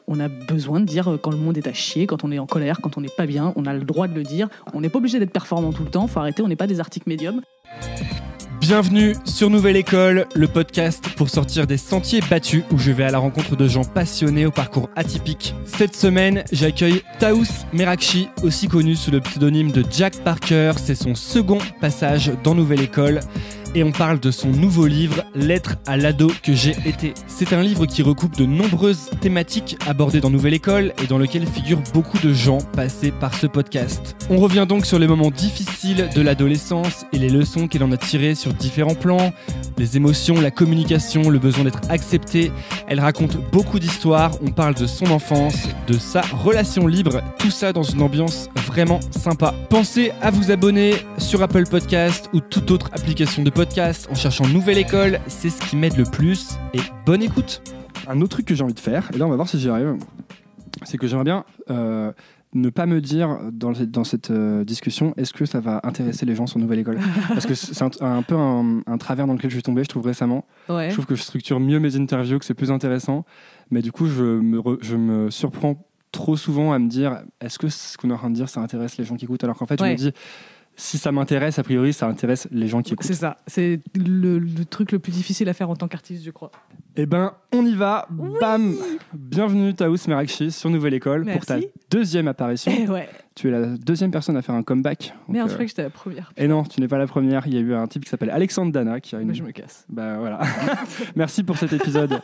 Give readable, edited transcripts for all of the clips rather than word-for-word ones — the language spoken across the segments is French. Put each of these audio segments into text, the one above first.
on a besoin de dire quand le monde est à chier, quand on est en colère, quand on n'est pas bien, on a le droit de le dire. On n'est pas obligé d'être performant tout le temps, faut arrêter, on n'est pas des articles médiums. Bienvenue sur Nouvelle École, le podcast pour sortir des sentiers battus où je vais à la rencontre de gens passionnés au parcours atypique. Cette semaine, j'accueille Taous Merakchi, aussi connu sous le pseudonyme de Jack Parker. C'est son second passage dans Nouvelle École. Et on parle de son nouveau livre, Lettre à l'ado que j'ai été. C'est un livre qui recoupe de nombreuses thématiques abordées dans Nouvelle École et dans lequel figurent beaucoup de gens passés par ce podcast. On revient donc sur les moments difficiles de l'adolescence et les leçons qu'elle en a tirées sur différents plans, les émotions, la communication, le besoin d'être accepté. Elle raconte beaucoup d'histoires, on parle de son enfance, de sa relation libre, tout ça dans une ambiance vraiment sympa. Pensez à vous abonner sur Apple Podcast ou toute autre application de podcast en cherchant Nouvelle École, c'est ce qui m'aide le plus. Et bonne écoute. Un autre truc que j'ai envie de faire, et là on va voir si j'y arrive, c'est que j'aimerais bien ne pas me dire dans cette discussion est-ce que ça va intéresser les gens sur Nouvelle École, parce que c'est un peu un travers dans lequel je suis tombé, je trouve récemment. Ouais. Je trouve que je structure mieux mes interviews, que c'est plus intéressant, mais du coup je me surprends trop souvent à me dire est-ce que ce qu'on est en train de dire ça intéresse les gens qui écoutent, alors qu'en fait je me dis si ça m'intéresse, a priori, ça intéresse les gens qui écoutent. C'est ça, c'est le truc le plus difficile à faire en tant qu'artiste, je crois. Eh ben, on y va, oui. Bam. Bienvenue Taous Merakchi sur Nouvelle École. Merci. Pour ta deuxième apparition. Ouais. Tu es la deuxième personne à faire un comeback. Merde, je croyais que j'étais la première. Et non, tu n'es pas la première. Il y a eu un type qui s'appelle Alexandre Dana qui a une... Mais je me casse. Bah voilà. Merci pour cet épisode.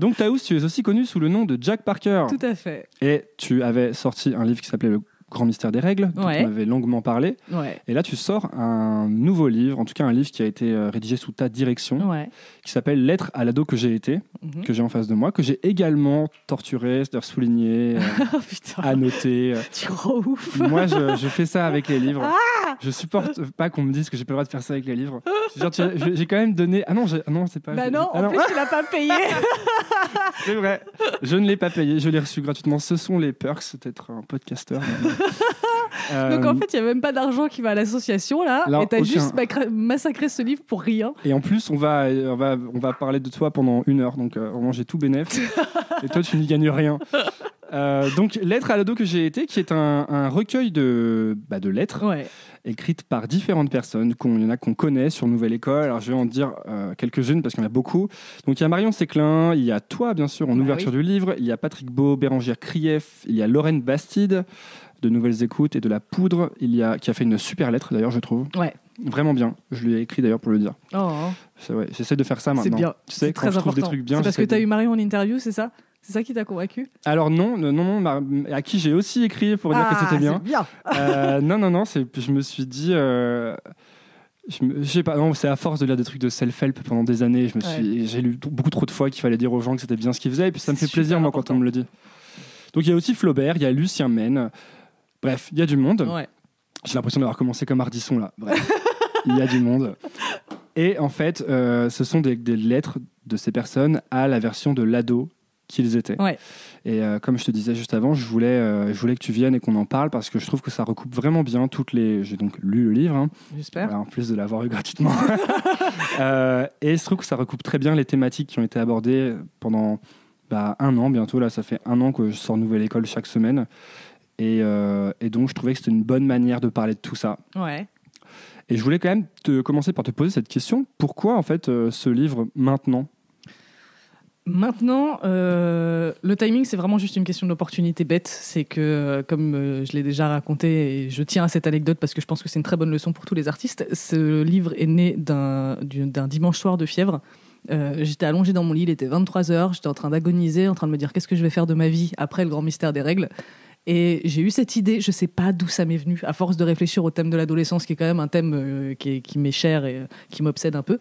Donc Taous, tu es aussi connu sous le nom de Jack Parker. Tout à fait. Et tu avais sorti un livre qui s'appelait Le Grand Mystère des Règles, dont on avait longuement parlé. Ouais. Et là, tu sors un nouveau livre, en tout cas un livre qui a été rédigé sous ta direction, qui s'appelle Lettre à l'ado que j'ai été, que j'ai en face de moi, que j'ai également torturé, c'est-à-dire souligné, annoté. Tu rends ouf. Moi, je fais ça avec les livres. Je supporte pas qu'on me dise que j'ai pas le droit de faire ça avec les livres. J'ai quand même donné... Ah non, c'est pas... Bah non, en plus, tu l'as pas payé. C'est vrai. Je ne l'ai pas payé, je l'ai reçu gratuitement. Ce sont les perks d'être un podcasteur. Donc en fait, il n'y a même pas d'argent qui va à l'association là, alors, et t'as juste massacré ce livre pour rien. Et en plus, on va parler de toi pendant 1 heure, donc vraiment j'ai tout bénef. Et toi, tu n'y gagnes rien. Donc, Lettre à l'ado que j'ai été, qui est un recueil de lettres écrites par différentes personnes. Il y en a qu'on connaît sur Nouvelle École. Alors, je vais en dire quelques-unes parce qu'il y en a beaucoup. Donc, il y a Marion Séclin, il y a toi, bien sûr, en ouverture du livre. Il y a Patrick Beau, Bérangère Krief, il y a Lorraine Bastide de Nouvelles Écoutes et de La Poudre, qui a fait une super lettre, d'ailleurs, je trouve. Ouais. Vraiment bien. Je lui ai écrit, d'ailleurs, pour le dire. Oh. J'essaie de faire ça maintenant. C'est bien. Tu sais, c'est quand très je trouve important. des trucs bien... C'est parce que tu as eu Marion en interview, c'est ça ? C'est ça qui t'a convaincu ? Alors non, à qui j'ai aussi écrit pour dire que c'était bien. C'est bien. Non, je me suis dit... je sais pas, non, c'est à force de lire des trucs de self-help pendant des années. J'ai lu beaucoup trop de fois qu'il fallait dire aux gens que c'était bien ce qu'ils faisaient, et puis ça me fait plaisir, moi, quand on me le dit. Donc il y a aussi Flaubert, il y a Lucien Mène. Bref, il y a du monde. Ouais. J'ai l'impression d'avoir commencé comme Ardisson, là. Bref, il y a du monde. Et en fait, ce sont des lettres de ces personnes à la version de l'ado qu'ils étaient. Ouais. Et comme je te disais juste avant, je voulais que tu viennes et qu'on en parle parce que je trouve que ça recoupe vraiment bien toutes les... J'ai donc lu le livre. Hein. J'espère. En plus de l'avoir eu gratuitement. Et je trouve que ça recoupe très bien les thématiques qui ont été abordées pendant 1 an bientôt. Là, ça fait 1 an que je sors Nouvelle École chaque semaine. Et donc, je trouvais que c'était une bonne manière de parler de tout ça. Ouais. Et je voulais quand même commencer par te poser cette question. Pourquoi, en fait, ce livre maintenant ? Maintenant, le timing, c'est vraiment juste une question d'opportunité bête. C'est que, comme je l'ai déjà raconté, et je tiens à cette anecdote parce que je pense que c'est une très bonne leçon pour tous les artistes, ce livre est né d'un dimanche soir de fièvre. J'étais allongée dans mon lit, il était 23h, j'étais en train d'agoniser, en train de me dire qu'est-ce que je vais faire de ma vie après le grand mystère des règles. Et j'ai eu cette idée, je ne sais pas d'où ça m'est venu, à force de réfléchir au thème de l'adolescence, qui est quand même un thème qui m'est cher et qui m'obsède un peu.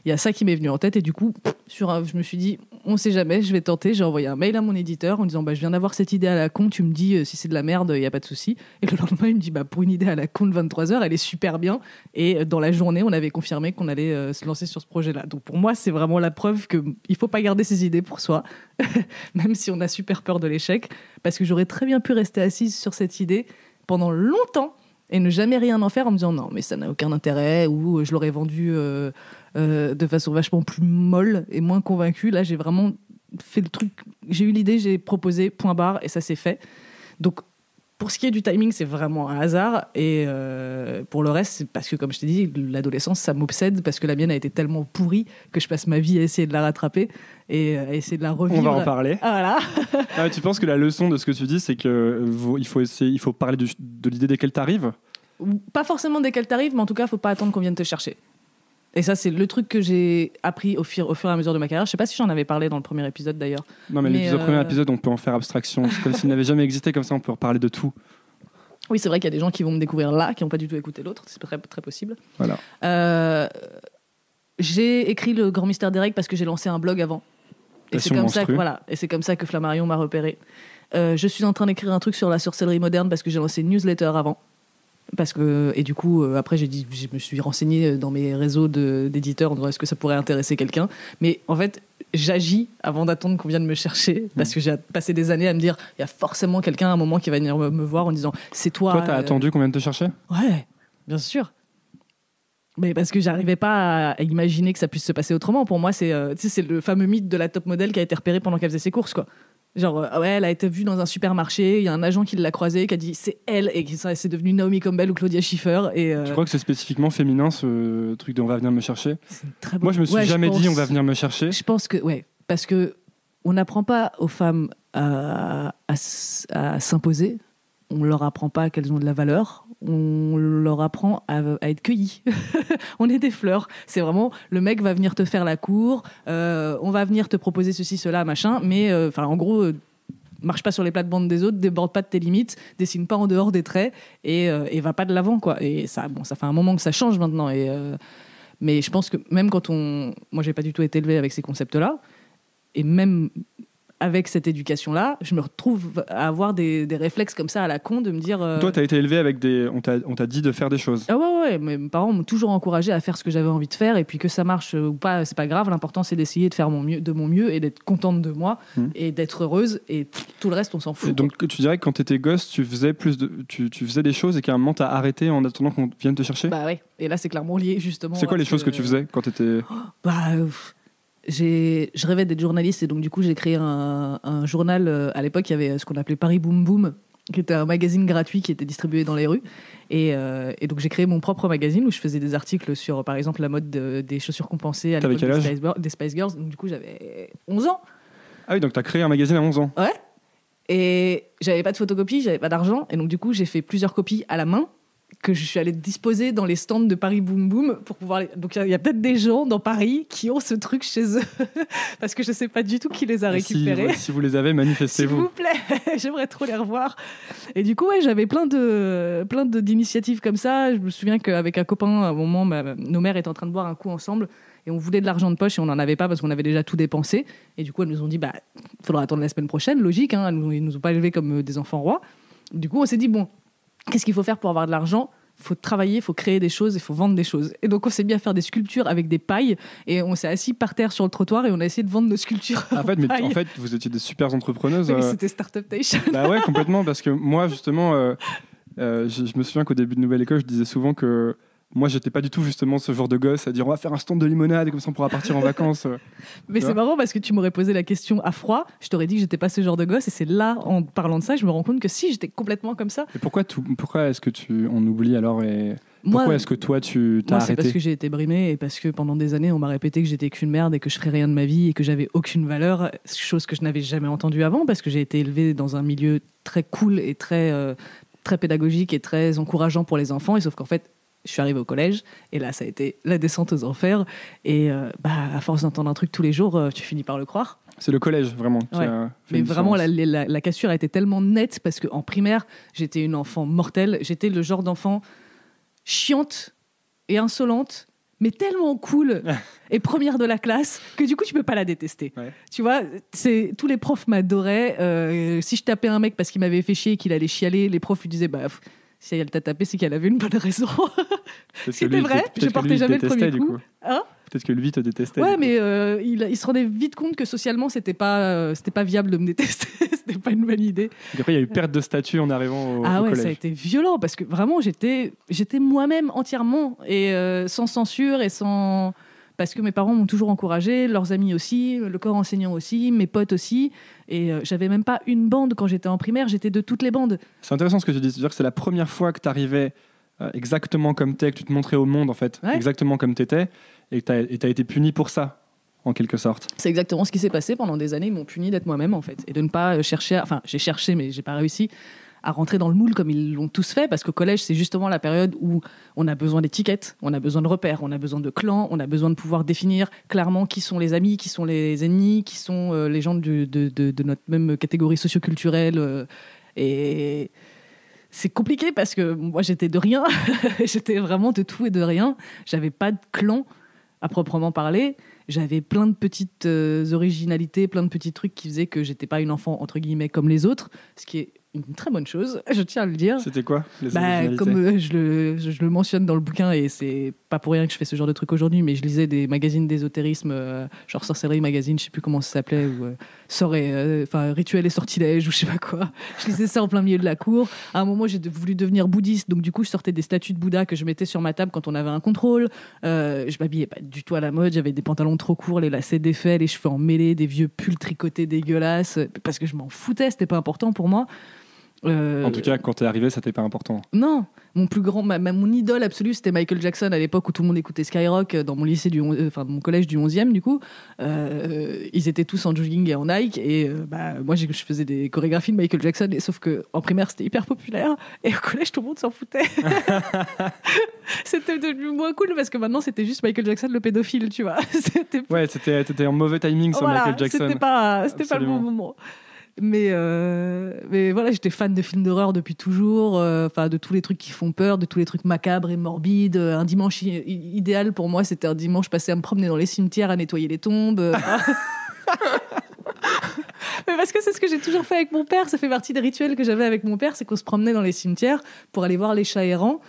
Il y a ça qui m'est venu en tête et du coup, je me suis dit, on ne sait jamais, je vais tenter. J'ai envoyé un mail à mon éditeur en disant, je viens d'avoir cette idée à la con, tu me dis si c'est de la merde, il n'y a pas de souci. Et le lendemain, il me dit, pour une idée à la con de 23h, elle est super bien. Et dans la journée, on avait confirmé qu'on allait se lancer sur ce projet-là. Donc pour moi, c'est vraiment la preuve qu'il ne faut pas garder ses idées pour soi, même si on a super peur de l'échec, parce que j'aurais très bien pu rester assise sur cette idée pendant longtemps et ne jamais rien en faire en me disant non, mais ça n'a aucun intérêt, ou je l'aurais vendu de façon vachement plus molle et moins convaincue. Là, j'ai vraiment fait le truc j'ai eu l'idée, j'ai proposé, point barre, et ça s'est fait. Donc, pour ce qui est du timing, c'est vraiment un hasard. Et pour le reste, c'est parce que, comme je t'ai dit, l'adolescence, ça m'obsède parce que la mienne a été tellement pourrie que je passe ma vie à essayer de la rattraper et à essayer de la revivre. On va en parler. Ah, voilà. Tu penses que la leçon de ce que tu dis, c'est qu'il faut parler de l'idée desquelles t'arrives ? Pas forcément desquelles t'arrives, mais en tout cas, il ne faut pas attendre qu'on vienne te chercher. Et ça, c'est le truc que j'ai appris au fur et à mesure de ma carrière. Je ne sais pas si j'en avais parlé dans le premier épisode, d'ailleurs. Non, mais premier épisode, on peut en faire abstraction. C'est comme s'il n'avait jamais existé, comme ça, on peut reparler de tout. Oui, c'est vrai qu'il y a des gens qui vont me découvrir là, qui n'ont pas du tout écouté l'autre. C'est très, très possible. Voilà. J'ai écrit Le Grand Mystère des Règles parce que j'ai lancé un blog avant. Et c'est comme ça que Flammarion m'a repéré. Je suis en train d'écrire un truc sur la sorcellerie moderne parce que j'ai lancé une newsletter avant. Et du coup, après, je me suis renseignée dans mes réseaux d'éditeurs en disant est-ce que ça pourrait intéresser quelqu'un. Mais en fait, j'agis avant d'attendre qu'on vienne me chercher parce que j'ai passé des années à me dire il y a forcément quelqu'un à un moment qui va venir me voir en disant c'est toi. Toi, t'as attendu qu'on vienne te chercher ? Ouais, bien sûr. Mais parce que j'arrivais pas à imaginer que ça puisse se passer autrement. Pour moi, c'est le fameux mythe de la top modèle qui a été repérée pendant qu'elle faisait ses courses, quoi. Genre, elle a été vue dans un supermarché, il y a un agent qui l'a croisée, qui a dit c'est elle, et c'est devenu Naomi Campbell ou Claudia Schiffer. Tu crois que c'est spécifiquement féminin ce truc de on va venir me chercher ? Très bon. Moi, je me suis jamais dit on va venir me chercher. Je pense que, parce que on n'apprend pas aux femmes à s'imposer, on leur apprend pas qu'elles ont de la valeur, on leur apprend à être cueillies. On est des fleurs. C'est vraiment, le mec va venir te faire la cour, on va venir te proposer ceci, cela, machin, mais en gros, marche pas sur les plates-bandes des autres, déborde pas de tes limites, dessine pas en dehors des traits et va pas de l'avant, quoi. Et ça fait un moment que ça change maintenant. Mais je pense que même moi, j'ai pas du tout été élevée avec ces concepts-là, et même avec cette éducation-là, je me retrouve à avoir des réflexes comme ça à la con de me dire... Toi, t'as été élevé avec on t'a dit de faire des choses. Ah ouais, mes parents m'ont toujours encouragé à faire ce que j'avais envie de faire, et puis que ça marche ou pas, c'est pas grave, l'important c'est d'essayer de faire de mon mieux et d'être contente de moi et d'être heureuse, et tout le reste on s'en fout. Et donc tu dirais que quand t'étais gosse, tu faisais des choses et qu'à un moment t'as arrêté en attendant qu'on vienne te chercher ? Bah ouais, et là c'est clairement lié justement. C'est quoi les choses que tu faisais quand t'étais... Je rêvais d'être journaliste, et donc du coup j'ai créé un journal. À l'époque il y avait ce qu'on appelait Paris Boom Boom, qui était un magazine gratuit qui était distribué dans les rues, et donc j'ai créé mon propre magazine où je faisais des articles sur par exemple la mode des chaussures compensées à l'époque des Spice Girls. Donc du coup j'avais 11 ans. Ah oui, donc t'as créé un magazine à 11 ans. Ouais, et j'avais pas de photocopie, j'avais pas d'argent, et donc du coup j'ai fait plusieurs copies à la main que je suis allée disposer dans les stands de Paris Boom Boom pour pouvoir... Donc il y a peut-être des gens dans Paris qui ont ce truc chez eux parce que je sais pas du tout qui les a récupérés. Si vous les avez, manifestez-vous. S'il vous plaît, j'aimerais trop les revoir. Et du coup, j'avais plein d'initiatives comme ça. Je me souviens qu'avec un copain, à un moment, nos mères étaient en train de boire un coup ensemble et on voulait de l'argent de poche et on n'en avait pas parce qu'on avait déjà tout dépensé. Et du coup, elles nous ont dit, faudra attendre la semaine prochaine, logique, hein. Ils nous ont pas élevés comme des enfants rois. Du coup, on s'est dit, bon, qu'est-ce qu'il faut faire pour avoir de l'argent ? Il faut travailler, il faut créer des choses, il faut vendre des choses. Et donc, on s'est mis à faire des sculptures avec des pailles, et on s'est assis par terre sur le trottoir et on a essayé de vendre nos sculptures. En fait, vous étiez des super entrepreneuses. Oui, c'était Startup Nation. Bah ouais, complètement, parce que moi, justement, je me souviens qu'au début de Nouvelle École, je disais souvent que moi, j'étais pas du tout justement ce genre de gosse à dire on va faire un stand de limonade et comme ça on pourra partir en vacances. Mais c'est marrant parce que tu m'aurais posé la question à froid, je t'aurais dit que j'étais pas ce genre de gosse, et c'est là, en parlant de ça, je me rends compte que si, j'étais complètement comme ça. Et pourquoi est-ce que on oublie alors et pourquoi est-ce que toi tu t'as arrêté ? C'est parce que j'ai été brimée et parce que pendant des années on m'a répété que j'étais qu'une merde et que je ferais rien de ma vie et que j'avais aucune valeur, chose que je n'avais jamais entendue avant parce que j'ai été élevée dans un milieu très cool et très pédagogique et très encourageant pour les enfants, et sauf qu'en fait je suis arrivée au collège et là ça a été la descente aux enfers, et à force d'entendre un truc tous les jours, tu finis par le croire. C'est le collège vraiment qui a fait mais une vraiment différence. la cassure a été tellement nette parce qu'en primaire j'étais une enfant mortelle, j'étais le genre d'enfant chiante et insolente mais tellement cool et première de la classe que du coup tu peux pas la détester. Ouais. Tu vois, tous les profs m'adoraient. Si je tapais un mec parce qu'il m'avait fait chier et qu'il allait chialer, les profs lui disaient si elle t'a tapé, c'est qu'elle avait une bonne raison. C'était vrai, je portais jamais le premier coup. Hein ? Peut-être que lui te détestait. Ouais, mais il se rendait vite compte que socialement, c'était pas viable de me détester. C'était pas une bonne idée. Donc après, il y a eu perte de statut en arrivant au collège. Ça a été violent parce que vraiment, j'étais moi-même entièrement et sans censure et sans... parce que mes parents m'ont toujours encouragée, leurs amis aussi, le corps enseignant aussi, mes potes aussi. Et j'avais même pas une bande quand j'étais en primaire, j'étais de toutes les bandes. C'est intéressant ce que tu dis, c'est-à-dire que c'est la première fois que tu arrivais exactement comme t'es, que tu te montrais au monde en fait, exactement comme t'étais, et t'as été puni pour ça, en quelque sorte. C'est exactement ce qui s'est passé pendant des années. Ils m'ont puni d'être moi-même en fait, et de ne pas chercher. Enfin, j'ai cherché, mais j'ai pas réussi à rentrer dans le moule comme ils l'ont tous fait, parce qu'au collège, c'est justement la période où on a besoin d'étiquettes, on a besoin de repères, on a besoin de clans, on a besoin de pouvoir définir clairement qui sont les amis, qui sont les ennemis, qui sont les gens de notre même catégorie socioculturelle. Et c'est compliqué parce que moi, j'étais de rien. J'étais vraiment de tout et de rien. J'avais pas de clan à proprement parler. J'avais plein de petites originalités, plein de petits trucs qui faisaient que j'étais pas une enfant, entre guillemets, comme les autres, ce qui est une très bonne chose, je tiens à le dire. C'était quoi, les originalités ? Comme je le mentionne dans le bouquin, et c'est pas pour rien que je fais ce genre de truc aujourd'hui, mais je lisais des magazines d'ésotérisme, genre Sorcellerie Magazine, je sais plus comment ça s'appelait, ou Rituel et Sortilège, ou je sais pas quoi. Je lisais ça en plein milieu de la cour. À un moment, j'ai voulu devenir bouddhiste, donc du coup, je sortais des statues de Bouddha que je mettais sur ma table quand on avait un contrôle. Je m'habillais pas du tout à la mode, j'avais des pantalons trop courts, les lacets défaits, les cheveux emmêlés, des vieux pulls tricotés dégueulasses, parce que je m'en foutais, c'était pas important pour moi. En tout cas, quand t'es arrivé, ça t'était pas important. Non, mon plus grand, mon idole absolue, c'était Michael Jackson à l'époque où tout le monde écoutait Skyrock dans mon lycée mon collège du 11e du coup. Ils étaient tous en jogging et en Nike et moi je faisais des chorégraphies de Michael Jackson, sauf que en primaire c'était hyper populaire et au collège tout le monde s'en foutait. C'était devenu moins cool parce que maintenant c'était juste Michael Jackson le pédophile, tu vois. T'étais en mauvais timing sur Michael Jackson. C'était pas le bon moment. Mais voilà, j'étais fan de films d'horreur depuis toujours, de tous les trucs qui font peur, de tous les trucs macabres et morbides. Un dimanche idéal pour moi, c'était un dimanche passé à me promener dans les cimetières, à nettoyer les tombes. Mais parce que c'est ce que j'ai toujours fait avec mon père, ça fait partie des rituels que j'avais avec mon père, c'est qu'on se promenait dans les cimetières pour aller voir les chats errants.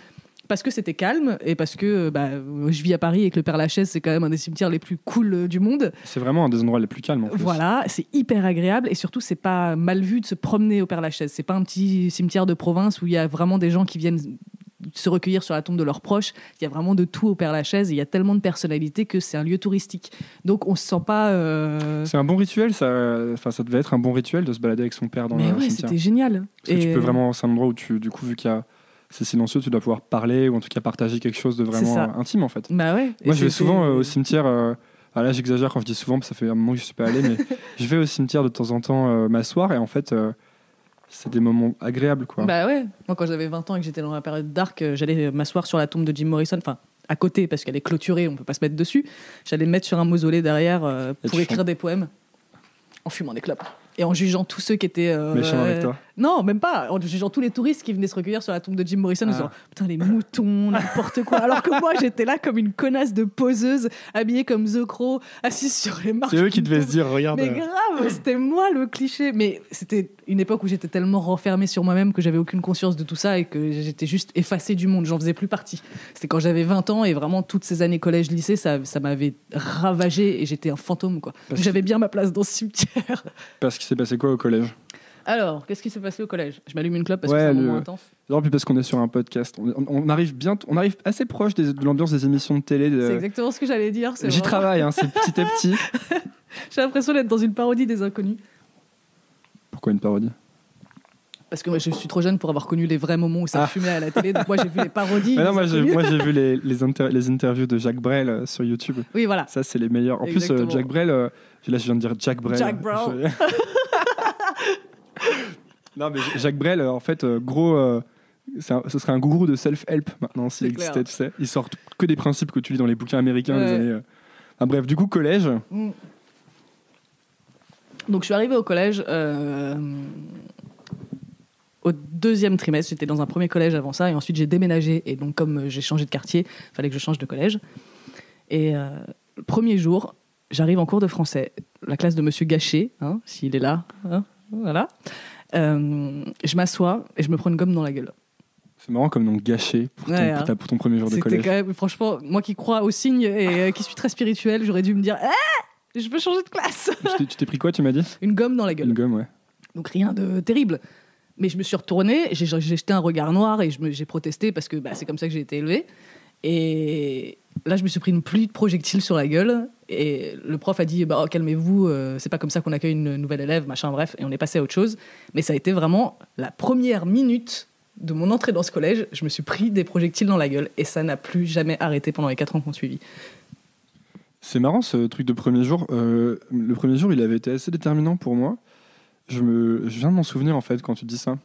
Parce que c'était calme et parce que je vis à Paris et que le Père-Lachaise, c'est quand même un des cimetières les plus cool du monde. C'est vraiment un des endroits les plus calmes en plus. Voilà, c'est hyper agréable et surtout, c'est pas mal vu de se promener au Père-Lachaise. C'est pas un petit cimetière de province où il y a vraiment des gens qui viennent se recueillir sur la tombe de leurs proches. Il y a vraiment de tout au Père-Lachaise et il y a tellement de personnalités que c'est un lieu touristique. Donc on se sent pas... C'est un bon rituel, ça devait être un bon rituel de se balader avec son père dans le cimetière. Mais ouais, c'était génial. Parce que tu peux vraiment... C'est un endroit où du coup, vu qu'il y a... C'est silencieux, tu dois pouvoir parler ou en tout cas partager quelque chose de vraiment intime en fait. Bah ouais. Moi je vais souvent au cimetière, là j'exagère quand je dis souvent parce que ça fait un moment que je suis pas allé, mais je vais au cimetière de temps en temps m'asseoir et en fait c'est des moments agréables quoi. Bah ouais, moi quand j'avais 20 ans et que j'étais dans la période dark, j'allais m'asseoir sur la tombe de Jim Morrison, enfin à côté parce qu'elle est clôturée, on peut pas se mettre dessus. J'allais me mettre sur un mausolée derrière pour écrire des poèmes en fumant des clopes. Et en jugeant tous ceux qui étaient... méchants avec toi. Non, même pas. En jugeant tous les touristes qui venaient se recueillir sur la tombe de Jim Morrison, en disant putain, les moutons, n'importe quoi. Alors que moi, j'étais là comme une connasse de poseuse, habillée comme The Crow, assise sur les marches. C'est eux qui devaient se dire, regarde. Mais grave, c'était moi le cliché. Mais c'était une époque où j'étais tellement renfermée sur moi-même que j'avais aucune conscience de tout ça et que j'étais juste effacée du monde. J'en faisais plus partie. C'était quand j'avais 20 ans et vraiment toutes ces années collège-lycée, ça m'avait ravagé et j'étais un fantôme, quoi. J'avais bien ma place dans ce cimetière. Parce qu'il s'est passé quoi au collège ? Alors, qu'est-ce qui s'est passé au collège ? Je m'allume une clope parce que c'est un moment intense. Non, puis parce qu'on est sur un podcast. On arrive assez proche de l'ambiance des émissions de télé. C'est exactement ce que j'allais dire. J'y travaille, c'est petit à petit. J'ai l'impression d'être dans une parodie des Inconnus. Pourquoi une parodie ? Parce que moi, je suis trop jeune pour avoir connu les vrais moments où ça fumait à la télé. Donc moi, j'ai vu les parodies. Moi, j'ai vu les interviews de Jacques Brel sur YouTube. Oui, voilà. Ça, c'est les meilleurs. En plus, Jacques Brel... là, je viens de dire Jacques Brel. Jacques Brel. Non, mais Jacques Brel, en fait, ce serait un gourou de self-help maintenant s'il existait, tu sais. Il sort que des principes que tu lis dans les bouquins américains des années. Bref, du coup, collège. Donc, je suis arrivée au collège au 2e trimestre. J'étais dans un premier collège avant ça et ensuite j'ai déménagé. Et donc, comme j'ai changé de quartier, il fallait que je change de collège. Et le premier jour, j'arrive en cours de français, la classe de Monsieur Gachet, s'il est là, voilà. Je m'assois et je me prends une gomme dans la gueule. C'est marrant comme nom, Gachet pour ton premier jour de collège. C'était quand même, franchement, moi qui crois aux signes et qui suis très spirituelle, j'aurais dû me dire je peux changer de classe. Tu t'es pris quoi, tu m'as dit ? Une gomme dans la gueule. Une gomme, ouais. Donc rien de terrible. Mais je me suis retournée, j'ai jeté un regard noir et j'ai protesté parce que c'est comme ça que j'ai été élevée. Et là, je me suis pris une pluie de projectiles sur la gueule. Et le prof a dit calmez-vous, c'est pas comme ça qu'on accueille une nouvelle élève, machin, bref. Et on est passé à autre chose. Mais ça a été vraiment la première minute de mon entrée dans ce collège. Je me suis pris des projectiles dans la gueule. Et ça n'a plus jamais arrêté pendant les 4 ans qu'on suivi. C'est marrant ce truc de premier jour. Le premier jour, il avait été assez déterminant pour moi. Je viens de m'en souvenir en fait quand tu dis ça.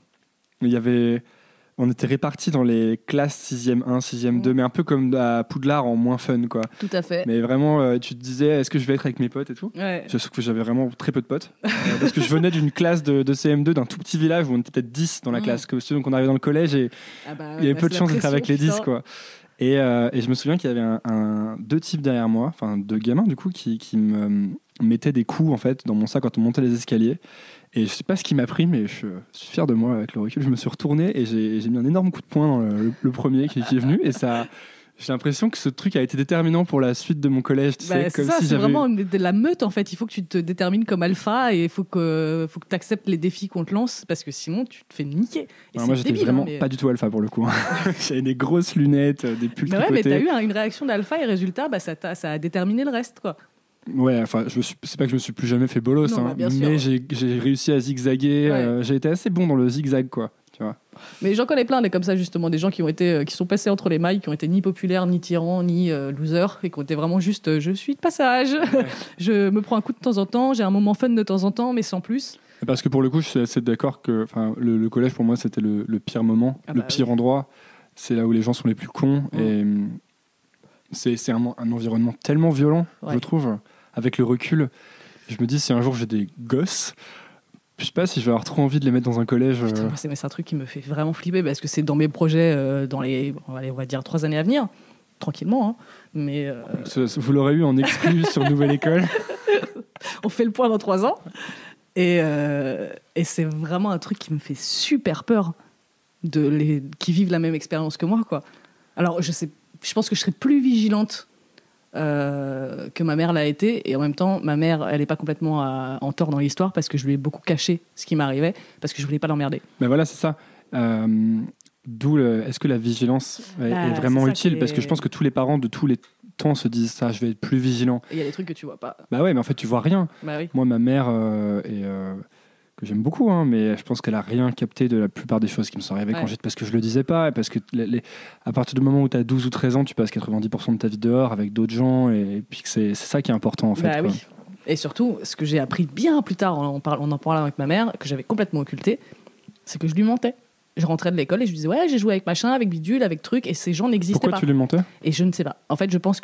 On était répartis dans les classes 6e 1, 6e 2, mais un peu comme à Poudlard en moins fun, quoi. Tout à fait. Mais vraiment, tu te disais, est-ce que je vais être avec mes potes et tout ? Ouais. Sauf que j'avais vraiment très peu de potes. Parce que je venais d'une classe de CM2, d'un tout petit village où on était peut-être 10 dans la classe. Donc on arrivait dans le collège et il y avait peu de chance d'être avec les 10, quoi. Et je me souviens qu'il y avait deux types derrière moi, enfin 2 gamins du coup, qui me mettaient des coups en fait dans mon sac quand on montait les escaliers. Et je sais pas ce qui m'a pris, mais je suis fier de moi avec le recul. Je me suis retourné et j'ai mis un énorme coup de poing dans le premier qui est venu. Et ça, j'ai l'impression que ce truc a été déterminant pour la suite de mon collège. Tu sais, comme ça, si c'est vraiment de la meute en fait. Il faut que tu te détermines comme alpha et il faut que tu acceptes les défis qu'on te lance parce que sinon tu te fais niquer. Et moi, j'étais vraiment pas du tout alpha pour le coup. J'avais des grosses lunettes, des pulls tricotés. Mais t'as eu une réaction d'alpha et résultat, ça a déterminé le reste, quoi. Ouais, enfin, c'est pas que je me suis plus jamais fait bolos, mais j'ai réussi à zigzaguer. Ouais. J'ai été assez bon dans le zigzag, quoi. Tu vois. Mais j'en connais plein, des comme ça justement, des gens qui sont passés entre les mailles, qui ont été ni populaires, ni tyrans, ni losers, et qui ont été vraiment juste, je suis de passage. Ouais. Je me prends un coup de temps en temps, j'ai un moment fun de temps en temps, mais sans plus. Parce que pour le coup, je suis assez d'accord que, le collège pour moi c'était le pire moment, le pire endroit. C'est là où les gens sont les plus cons et c'est un environnement tellement violent, je trouve. Avec le recul, je me dis si un jour j'ai des gosses, je sais pas si je vais avoir trop envie de les mettre dans un collège. Putain, c'est un truc qui me fait vraiment flipper parce que c'est dans mes projets dans les, on va dire 3 années à venir, tranquillement. Hein, mais vous l'aurez eu en exclu sur Nouvelle École. On fait le point dans 3 ans et c'est vraiment un truc qui me fait super peur qui vivent la même expérience que moi, quoi. Alors je pense que je serais plus vigilante que ma mère l'a été, et en même temps ma mère elle est pas complètement en tort dans l'histoire parce que je lui ai beaucoup caché ce qui m'arrivait parce que je voulais pas l'emmerder. Mais voilà, c'est ça. D'où est-ce que la vigilance est vraiment utile parce que je pense que tous les parents de tous les temps se disent ça, je vais être plus vigilant. Et il y a des trucs que tu vois pas. Bah ouais, mais en fait tu vois rien. Bah oui. Moi ma mère que j'aime beaucoup, mais je pense qu'elle a rien capté de la plupart des choses qui me sont arrivées quand j'étais, parce que je le disais pas, et parce que à partir du moment où tu as 12 ou 13 ans, tu passes 90% de ta vie dehors avec d'autres gens, et puis que c'est ça qui est important en fait. Bah oui. Et surtout, ce que j'ai appris bien plus tard en en parlant avec ma mère, que j'avais complètement occulté, c'est que je lui mentais. Je rentrais de l'école et je disais ouais, j'ai joué avec machin, avec bidule, avec truc, et ces gens n'existaient pas. Pourquoi tu lui mentais ? Et je ne sais pas. En fait, je pense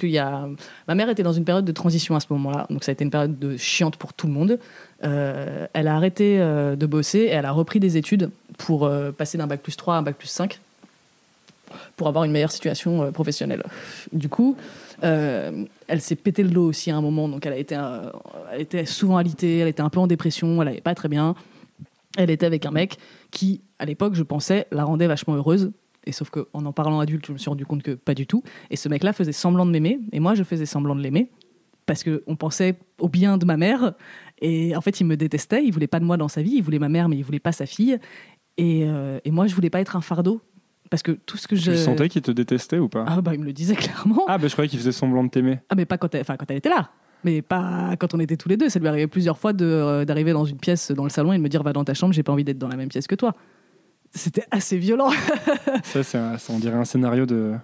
ma mère était dans une période de transition à ce moment-là, donc ça a été une période chiante pour tout le monde. Elle a arrêté de bosser et elle a repris des études pour passer d'un bac+3 à un bac+5 pour avoir une meilleure situation professionnelle. Du coup, elle s'est pété le dos aussi à un moment, donc elle était souvent alitée, elle était un peu en dépression, elle n'allait pas très bien. Elle était avec un mec qui, à l'époque, je pensais, la rendait vachement heureuse. Et sauf qu'en parlant adulte, je me suis rendu compte que pas du tout. Et ce mec-là faisait semblant de m'aimer, et moi, je faisais semblant de l'aimer, parce qu'on pensait au bien de ma mère. Et en fait, il me détestait, il voulait pas de moi dans sa vie, il voulait ma mère, mais il voulait pas sa fille. Et moi, je voulais pas être un fardeau. Parce que tout ce que Tu sentais qu'il te détestait ou pas ? Ah bah, il me le disait clairement. Ah bah, je croyais qu'il faisait semblant de t'aimer. Ah mais pas quand elle était là. Mais pas quand on était tous les deux. Ça lui arrivait plusieurs fois d'arriver dans une pièce dans le salon et de me dire va dans ta chambre, j'ai pas envie d'être dans la même pièce que toi. C'était assez violent. Ça, on dirait un scénario de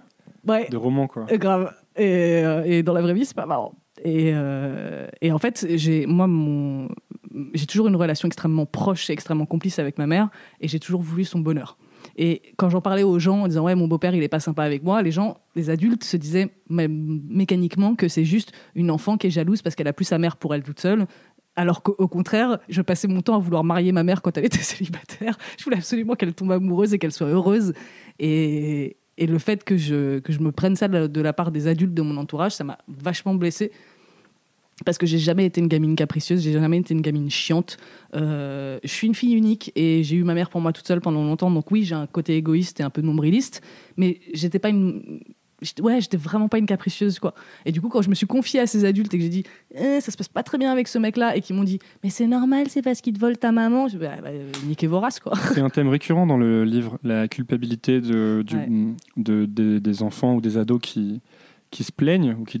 roman, quoi. Grave. Et dans la vraie vie, c'est pas marrant. Et en fait, j'ai toujours une relation extrêmement proche et extrêmement complice avec ma mère, et j'ai toujours voulu son bonheur. Et quand j'en parlais aux gens en disant ouais, mon beau-père il est pas sympa avec moi, les adultes se disaient mécaniquement que c'est juste une enfant qui est jalouse parce qu'elle a plus sa mère pour elle toute seule, alors qu'au contraire, je passais mon temps à vouloir marier ma mère quand elle était célibataire. Je voulais absolument qu'elle tombe amoureuse et qu'elle soit heureuse. Et le fait que je me prenne ça de la part des adultes de mon entourage, ça m'a vachement blessée. Parce que j'ai jamais été une gamine capricieuse, j'ai jamais été une gamine chiante. Je suis une fille unique et j'ai eu ma mère pour moi toute seule pendant longtemps. Donc oui, j'ai un côté égoïste et un peu nombriliste, mais j'étais pas j'étais vraiment pas une capricieuse, quoi. Et du coup, quand je me suis confiée à ces adultes et que j'ai dit ça se passe pas très bien avec ce mec-là, et qu'ils m'ont dit mais c'est normal, c'est parce qu'il te vole ta maman, je dis niquez vos races, quoi. C'est un thème récurrent dans le livre, la culpabilité des enfants ou des ados qui se plaignent, ou qui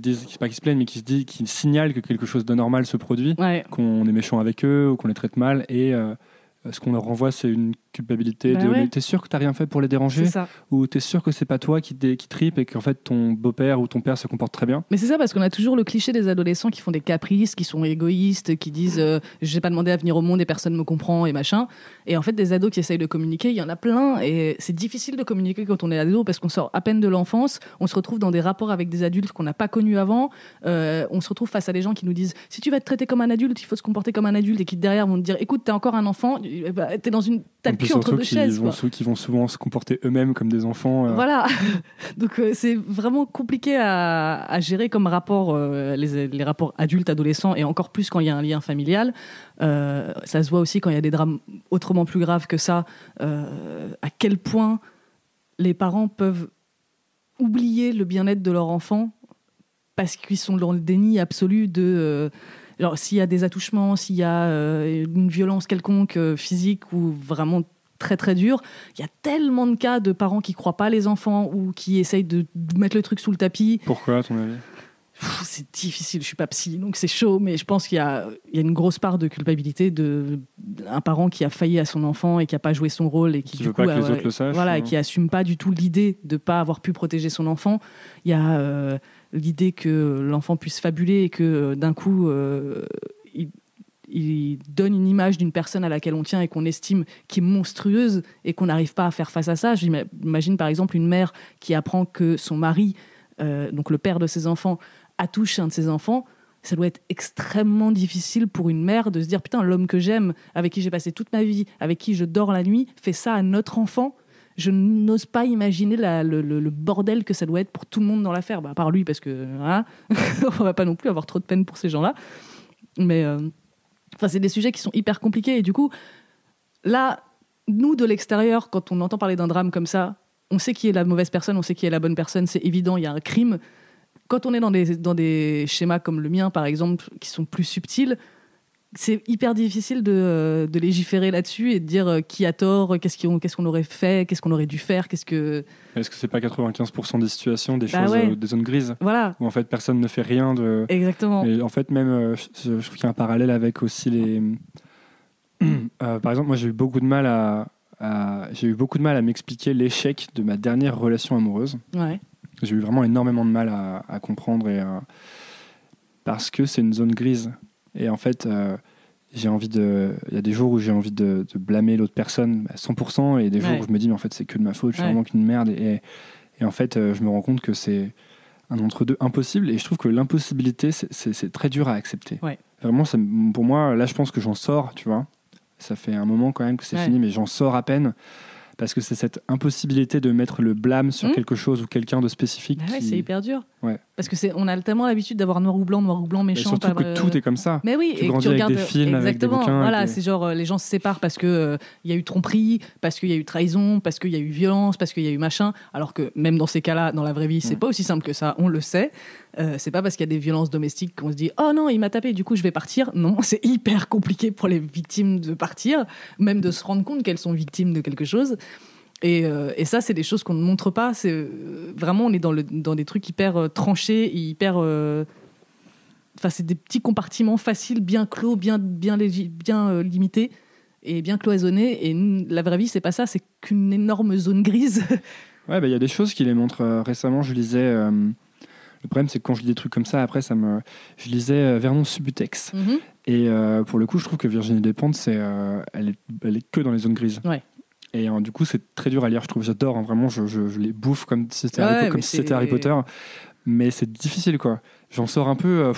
signalent que quelque chose d'anormal se produit, qu'on est méchant avec eux ou qu'on les traite mal, et ce qu'on leur renvoie, c'est une culpabilité mais t'es sûr que t'as rien fait pour les déranger, ou t'es sûr que c'est pas toi qui tripe et qu'en fait ton beau-père ou ton père se comporte très bien. Mais c'est ça, parce qu'on a toujours le cliché des adolescents qui font des caprices, qui sont égoïstes, qui disent j'ai pas demandé à venir au monde et personne me comprend et machin. Et en fait, des ados qui essayent de communiquer, il y en a plein, et c'est difficile de communiquer quand on est ado parce qu'on sort à peine de l'enfance, on se retrouve dans des rapports avec des adultes qu'on n'a pas connus avant, on se retrouve face à des gens qui nous disent si tu vas te traiter comme un adulte, il faut se comporter comme un adulte, et qui derrière vont te dire écoute, t'es encore un enfant, t'es dans t'as le cul entre deux chaises. Qui vont souvent se comporter eux-mêmes comme des enfants. Voilà. Donc c'est vraiment compliqué à gérer comme rapport, les rapports adultes-adolescents, et encore plus quand il y a un lien familial. Ça se voit aussi quand il y a des drames autrement plus graves que ça, à quel point les parents peuvent oublier le bien-être de leur enfant parce qu'ils sont dans le déni absolu de... Alors, s'il y a des attouchements, s'il y a une violence quelconque, physique ou vraiment très très dure, il y a tellement de cas de parents qui croient pas les enfants ou qui essayent de mettre le truc sous le tapis. Pourquoi, à ton avis ? C'est difficile, je suis pas psy, donc c'est chaud, mais je pense qu'il y a une grosse part de culpabilité d'un parent qui a failli à son enfant et qui a pas joué son rôle et qui du veut coup pas que les autres le sachent. Voilà, et qui assume pas du tout l'idée de pas avoir pu protéger son enfant. Il y a l'idée que l'enfant puisse fabuler et que d'un coup il donne une image d'une personne à laquelle on tient et qu'on estime qui est monstrueuse et qu'on n'arrive pas à faire face à ça. J'imagine par exemple une mère qui apprend que son mari, donc le père de ses enfants, attouche un de ses enfants. Ça doit être extrêmement difficile pour une mère de se dire putain, l'homme que j'aime, avec qui j'ai passé toute ma vie, avec qui je dors la nuit, fait ça à notre enfant. Je n'ose pas imaginer le bordel que ça doit être pour tout le monde dans l'affaire, à part lui, parce que on va pas non plus avoir trop de peine pour ces gens-là. Mais c'est des sujets qui sont hyper compliqués, et du coup là, nous de l'extérieur, quand on entend parler d'un drame comme ça, on sait qui est la mauvaise personne, on sait qui est la bonne personne, c'est évident, il y a un crime. Quand on est dans des schémas comme le mien, par exemple, qui sont plus subtils, c'est hyper difficile de légiférer là-dessus et de dire qui a tort, qu'est-ce qu'on aurait fait, qu'est-ce qu'on aurait dû faire, Est-ce que c'est pas 95% des situations, des choses, des zones grises, voilà, où en fait personne ne fait rien de... Exactement. Et en fait même, je trouve qu'il y a un parallèle avec aussi les... par exemple, moi j'ai eu beaucoup de mal à m'expliquer l'échec de ma dernière relation amoureuse. Ouais. J'ai eu vraiment énormément de mal à comprendre, parce que c'est une zone grise. Et en fait, il y a des jours où j'ai envie de blâmer l'autre personne à 100%, et des jours où je me dis mais en fait c'est que de ma faute, je suis vraiment qu'une merde. Et en fait, je me rends compte que c'est un entre-deux impossible, et je trouve que l'impossibilité c'est très dur à accepter. Ouais. Vraiment, pour moi, là je pense que j'en sors, tu vois. Ça fait un moment quand même que c'est fini, mais j'en sors à peine. Parce que c'est cette impossibilité de mettre le blâme sur quelque chose ou quelqu'un de spécifique. C'est hyper dur. Ouais. Parce que on a tellement l'habitude d'avoir noir ou blanc, méchant. Et surtout que tout est comme ça. Mais oui, tu grandis avec des films, avec des bouquins. Voilà, c'est genre les gens se séparent parce que y a eu tromperie, parce qu'il y a eu trahison, parce qu'il y a eu violence, parce qu'il y a eu machin. Alors que même dans ces cas-là, dans la vraie vie, c'est pas aussi simple que ça. On le sait. C'est pas parce qu'il y a des violences domestiques qu'on se dit oh non, il m'a tapé, du coup je vais partir. Non, c'est hyper compliqué pour les victimes de partir, même de se rendre compte qu'elles sont victimes de quelque chose. Et ça, c'est des choses qu'on ne montre pas. C'est vraiment, on est dans des trucs hyper tranchés, et hyper. C'est des petits compartiments faciles, bien clos, bien limités et bien cloisonnés. Et la vraie vie, c'est pas ça. C'est qu'une énorme zone grise. Ouais, y a des choses qui les montrent. Récemment, je lisais. Le problème, c'est que quand je lis des trucs comme ça, après, je lisais Vernon Subutex. Mm-hmm. Et pour le coup, je trouve que Virginie Despentes, elle est que dans les zones grises. Ouais. Et du coup, c'est très dur à lire, je trouve. J'adore, hein, vraiment, je les bouffe comme si c'était Harry Potter. Mais c'est difficile, quoi. J'en sors un peu...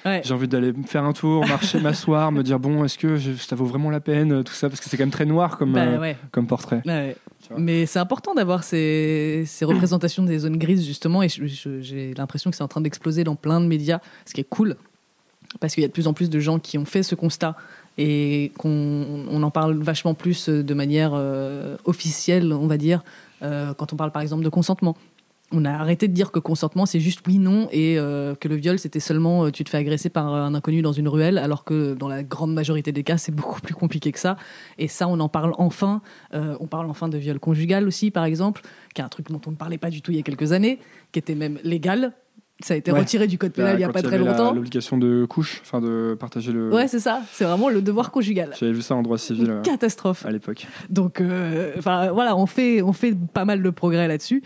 J'ai envie d'aller me faire un tour, marcher, m'asseoir, me dire, bon, est-ce que ça vaut vraiment la peine, tout ça? Parce que c'est quand même très noir comme portrait. Ouais. Mais c'est important d'avoir ces représentations des zones grises, justement. Et j'ai l'impression que c'est en train d'exploser dans plein de médias, ce qui est cool. Parce qu'il y a de plus en plus de gens qui ont fait ce constat et qu'on en parle vachement plus de manière officielle, on va dire, quand on parle par exemple de consentement. On a arrêté de dire que consentement, c'est juste oui, non, et que le viol, c'était seulement tu te fais agresser par un inconnu dans une ruelle, alors que dans la grande majorité des cas, c'est beaucoup plus compliqué que ça. Et ça, on en parle enfin. On parle enfin de viol conjugal aussi, par exemple, qui est un truc dont on ne parlait pas du tout il y a quelques années, qui était même légal. Ça a été retiré du code pénal il n'y a pas très longtemps. L'obligation de couche, enfin de partager le... Ouais, c'est ça. C'est vraiment le devoir conjugal. J'avais vu ça en droit civil. Une catastrophe. À l'époque. Donc, voilà, on fait pas mal de progrès là-dessus.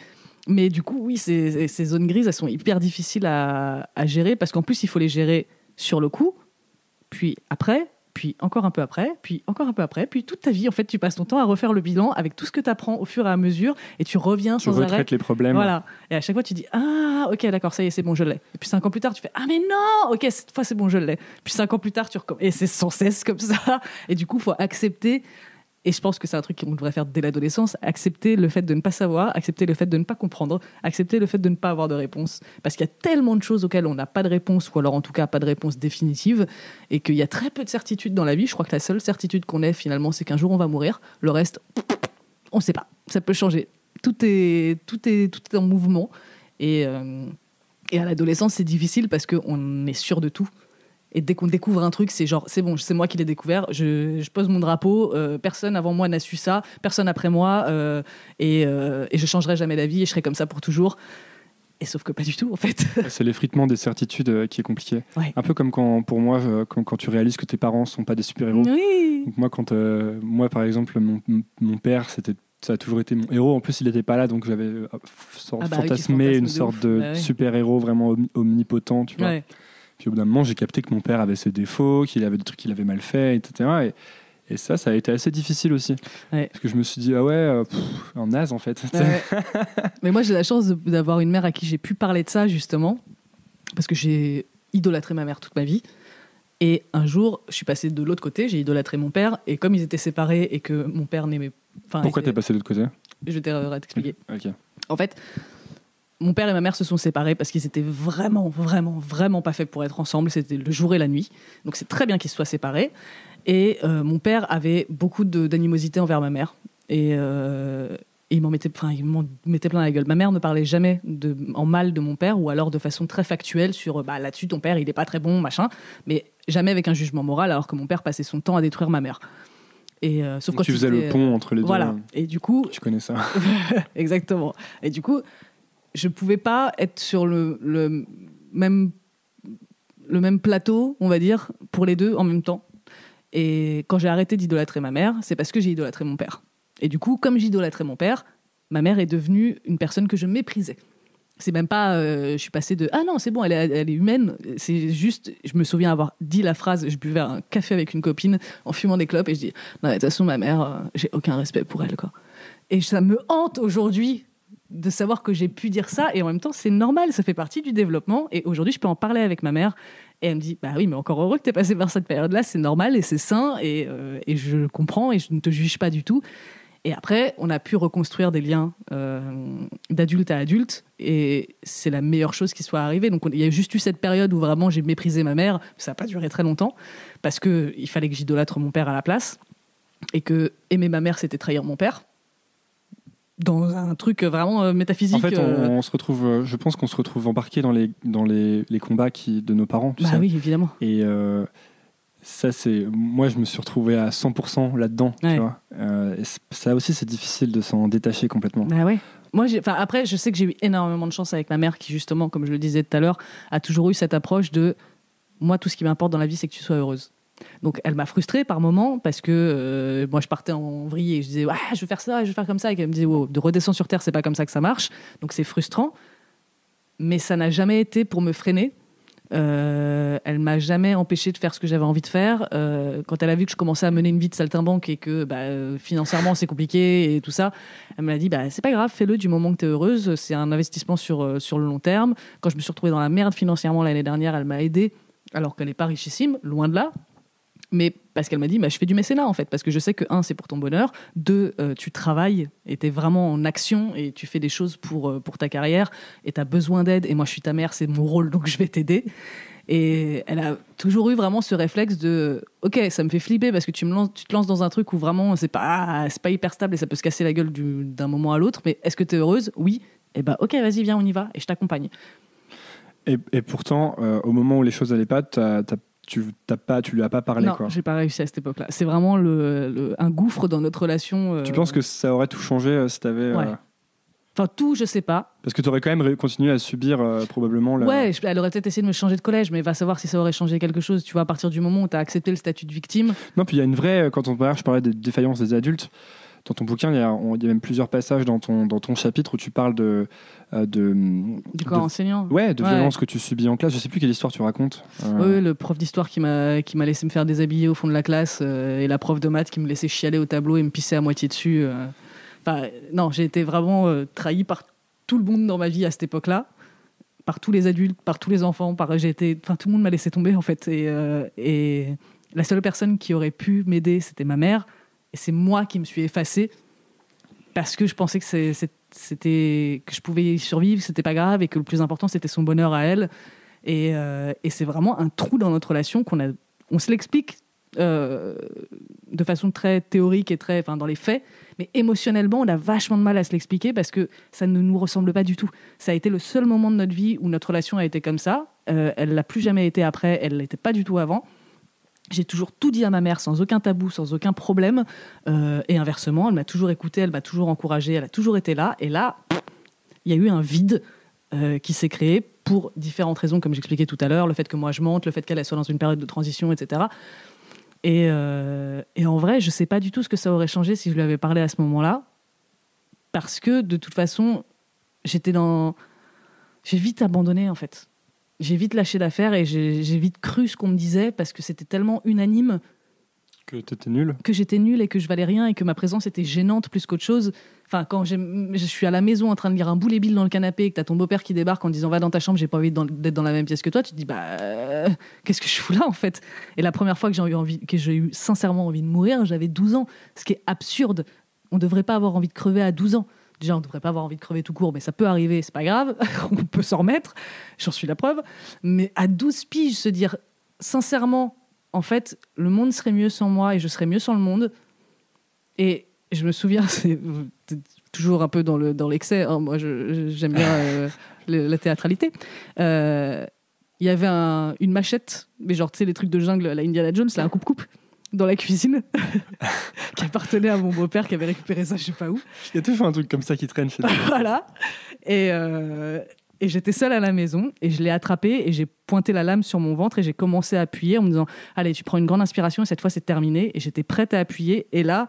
Mais du coup, oui, ces zones grises, elles sont hyper difficiles à gérer parce qu'en plus, il faut les gérer sur le coup, puis après, puis encore un peu après, puis encore un peu après, puis toute ta vie, en fait, tu passes ton temps à refaire le bilan avec tout ce que tu apprends au fur et à mesure et tu reviens sans arrêt. Tu retraites les problèmes. Voilà. Et à chaque fois, tu dis « Ah, ok, d'accord, ça y est, c'est bon, je l'ai. » Et puis 5 ans plus tard, tu fais « Ah, mais non, ok, cette fois, c'est bon, je l'ai. » Puis 5 ans plus tard, tu recommences. Et c'est sans cesse comme ça. Et du coup, il faut accepter. Et je pense que c'est un truc qu'on devrait faire dès l'adolescence, accepter le fait de ne pas savoir, accepter le fait de ne pas comprendre, accepter le fait de ne pas avoir de réponse. Parce qu'il y a tellement de choses auxquelles on n'a pas de réponse, ou alors en tout cas pas de réponse définitive, et qu'il y a très peu de certitudes dans la vie. Je crois que la seule certitude qu'on ait finalement, c'est qu'un jour on va mourir. Le reste, on ne sait pas. Ça peut changer. Tout est en mouvement. Et à l'adolescence, c'est difficile parce qu'on est sûr de tout. Et dès qu'on découvre un truc, c'est genre, c'est bon, c'est moi qui l'ai découvert, je pose mon drapeau, personne avant moi n'a su ça, personne après moi, et je changerai jamais d'avis et je serai comme ça pour toujours. Et sauf que pas du tout, en fait. C'est l'effritement des certitudes qui est compliqué. Ouais. Un peu comme pour moi, quand tu réalises que tes parents sont pas des super-héros. Oui. Donc moi, par exemple, mon père, ça a toujours été mon héros. En plus, il n'était pas là, donc j'avais fantasmé une sorte de super-héros vraiment omnipotent, tu vois. Ouais. Puis au bout d'un moment, j'ai capté que mon père avait ses défauts, qu'il avait des trucs qu'il avait mal fait, etc. Et ça a été assez difficile aussi. Ouais. Parce que je me suis dit, un naze en fait. Ouais. Mais moi, j'ai la chance d'avoir une mère à qui j'ai pu parler de ça, justement. Parce que j'ai idolâtré ma mère toute ma vie. Et un jour, je suis passée de l'autre côté, j'ai idolâtré mon père. Et comme ils étaient séparés et que mon père n'aimait... Pourquoi t'es passée de l'autre côté ? Je vais t'expliquer. Okay. En fait... Mon père et ma mère se sont séparés parce qu'ils étaient vraiment, vraiment, vraiment pas faits pour être ensemble. C'était le jour et la nuit. Donc c'est très bien qu'ils se soient séparés. Et mon père avait beaucoup d'animosité envers ma mère. Et il m'en mettait plein la gueule. Ma mère ne parlait jamais en mal de mon père ou alors de façon très factuelle sur là-dessus, ton père, il est pas très bon, machin. Mais jamais avec un jugement moral, alors que mon père passait son temps à détruire ma mère. Et, sauf quand tu faisais le pont entre les deux. Voilà. Et du coup... Tu connais ça. Exactement. Et du coup... Je ne pouvais pas être sur le même plateau, on va dire, pour les deux en même temps. Et quand j'ai arrêté d'idolâtrer ma mère, c'est parce que j'ai idolâtré mon père. Et du coup, comme j'idolâtrais mon père, ma mère est devenue une personne que je méprisais. C'est même pas... je suis passée de « Ah non, c'est bon, elle est humaine ». C'est juste, je me souviens avoir dit la phrase, je buvais un café avec une copine en fumant des clopes et je dis « Non, de toute façon, ma mère, j'ai aucun respect pour elle, quoi ». Et ça me hante aujourd'hui de savoir que j'ai pu dire ça, et en même temps c'est normal, ça fait partie du développement, et aujourd'hui je peux en parler avec ma mère et elle me dit bah oui, mais encore heureux que t'es passé par cette période là, c'est normal et c'est sain, et je comprends et je ne te juge pas du tout. Et après on a pu reconstruire des liens d'adulte à adulte, et c'est la meilleure chose qui soit arrivée. Donc il y a juste eu cette période où vraiment j'ai méprisé ma mère, ça n'a pas duré très longtemps parce qu'il fallait que j'idolâtre mon père à la place, et que aimer ma mère c'était trahir mon père, dans un truc vraiment métaphysique. En fait, on se retrouve, je pense qu'on se retrouve embarqué dans les combats de nos parents. Bah oui, évidemment. Et ça, moi, je me suis retrouvé à 100% là-dedans. Ouais. Tu vois. Et ça aussi, c'est difficile de s'en détacher complètement. Bah ouais. Moi, après, je sais que j'ai eu énormément de chance avec ma mère qui, justement, comme je le disais tout à l'heure, a toujours eu cette approche de moi, tout ce qui m'importe dans la vie, c'est que tu sois heureuse. Donc elle m'a frustrée par moments parce que moi je partais en vrille et je disais je veux faire ça, je veux faire comme ça, et qu'elle me disait de redescendre sur terre, c'est pas comme ça que ça marche. Donc c'est frustrant, mais ça n'a jamais été pour me freiner. Elle m'a jamais empêché de faire ce que j'avais envie de faire. Quand elle a vu que je commençais à mener une vie de saltimbanque et que financièrement c'est compliqué et tout ça, elle m'a dit c'est pas grave, fais-le du moment que t'es heureuse, c'est un investissement sur le long terme. Quand je me suis retrouvée dans la merde financièrement l'année dernière, elle m'a aidée alors qu'elle n'est pas richissime, loin de là. Mais parce qu'elle m'a dit, je fais du mécénat en fait, parce que je sais que 1, c'est pour ton bonheur, 2, tu travailles et t'es vraiment en action et tu fais des choses pour ta carrière et t'as besoin d'aide, et moi je suis ta mère, c'est mon rôle, donc je vais t'aider. Et elle a toujours eu vraiment ce réflexe de ok, ça me fait flipper parce que tu te lances dans un truc où vraiment c'est pas hyper stable et ça peut se casser la gueule d'un moment à l'autre, mais est-ce que t'es heureuse ? Oui. et bah ok, vas-y, viens, on y va, et je t'accompagne. Et pourtant, au moment où les choses n'allaient pas, tu lui as pas parlé. Non, j'ai pas réussi à cette époque-là. C'est vraiment un gouffre dans notre relation. Tu penses que ça aurait tout changé si t'avais... Ouais. Enfin, tout, je sais pas. Parce que tu aurais quand même continué à subir probablement... Ouais, elle aurait peut-être essayé de me changer de collège, mais va savoir si ça aurait changé quelque chose, tu vois, à partir du moment où tu as accepté le statut de victime. Non, puis il y a une vraie... Quand je parlais des défaillances des adultes, dans ton bouquin, il y a même plusieurs passages dans ton chapitre où tu parles du corps enseignant. Ouais, de violence que tu subis en classe. Je sais plus quelle histoire tu racontes. Oui, le prof d'histoire qui m'a laissé me faire déshabiller au fond de la classe et la prof de maths qui me laissait chialer au tableau et me pisser à moitié dessus. Enfin, non, j'ai été vraiment trahi par tout le monde dans ma vie à cette époque-là, par tous les adultes, par tous les enfants. Tout le monde m'a laissé tomber en fait. Et la seule personne qui aurait pu m'aider, c'était ma mère. Et c'est moi qui me suis effacée parce que je pensais que que je pouvais y survivre, c'était pas grave et que le plus important c'était son bonheur à elle. Et c'est vraiment un trou dans notre relation on se l'explique de façon très théorique et dans les faits, mais émotionnellement on a vachement de mal à se l'expliquer parce que ça ne nous ressemble pas du tout. Ça a été le seul moment de notre vie où notre relation a été comme ça. Elle l'a plus jamais été après, elle l'était pas du tout avant. J'ai toujours tout dit à ma mère sans aucun tabou, sans aucun problème. Et inversement, elle m'a toujours écoutée, elle m'a toujours encouragée, elle a toujours été là. Et là, il y a eu un vide qui s'est créé pour différentes raisons, comme j'expliquais tout à l'heure. Le fait que moi je mente, le fait qu'elle soit dans une période de transition, etc. Et en vrai, je ne sais pas du tout ce que ça aurait changé si je lui avais parlé à ce moment-là. Parce que de toute façon, j'ai vite abandonné en fait. J'ai vite lâché l'affaire et j'ai vite cru ce qu'on me disait parce que c'était tellement unanime que t'étais nulle, que j'étais nulle et que je valais rien et que ma présence était gênante plus qu'autre chose. Enfin, quand je suis à la maison en train de lire un Boule Bill dans le canapé et que t'as ton beau-père qui débarque en disant va dans ta chambre, j'ai pas envie d'être dans la même pièce que toi, tu te dis qu'est-ce que je fous là en fait. Et la première fois que j'ai eu sincèrement envie de mourir, j'avais 12 ans, ce qui est absurde. On devrait pas avoir envie de crever à 12 ans. Déjà, on ne devrait pas avoir envie de crever tout court, mais ça peut arriver, c'est pas grave, on peut s'en remettre, j'en suis la preuve. Mais à 12 piges, se dire sincèrement, en fait, le monde serait mieux sans moi et je serais mieux sans le monde. Et je me souviens, c'est toujours un peu dans l'excès, hein, moi j'aime bien la théâtralité. Il y avait une machette, mais genre, tu sais, les trucs de jungle à la Indiana Jones, là, un coupe-coupe. Dans la cuisine qui appartenait à mon beau-père qui avait récupéré ça je sais pas où. Il y a toujours un truc comme ça qui traîne chez toi. Voilà. Et j'étais seule à la maison et je l'ai attrapé et j'ai pointé la lame sur mon ventre et j'ai commencé à appuyer en me disant allez, tu prends une grande inspiration et cette fois c'est terminé. Et j'étais prête à appuyer et là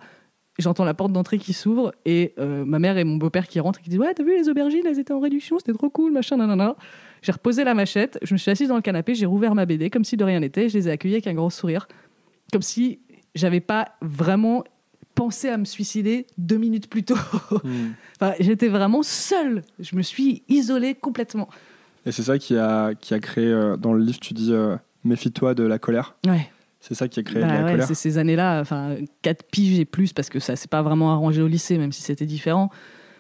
j'entends la porte d'entrée qui s'ouvre et ma mère et mon beau-père qui rentrent et qui disent ouais, t'as vu les aubergines, elles étaient en réduction, c'était trop cool, machin, nanana. J'ai reposé la machette, je me suis assise dans le canapé, j'ai rouvert ma BD comme si de rien n'était, je les ai accueillis avec un gros sourire. Comme si j'avais pas vraiment pensé à me suicider 2 minutes plus tôt. Enfin, j'étais vraiment seule. Je me suis isolée complètement. Et c'est ça qui a créé, dans le livre, tu dis méfie-toi de la colère. Ouais. C'est ça qui a créé de la colère. C'est ces années-là, 4 piges et plus, parce que ça s'est pas vraiment arrangé au lycée, même si c'était différent.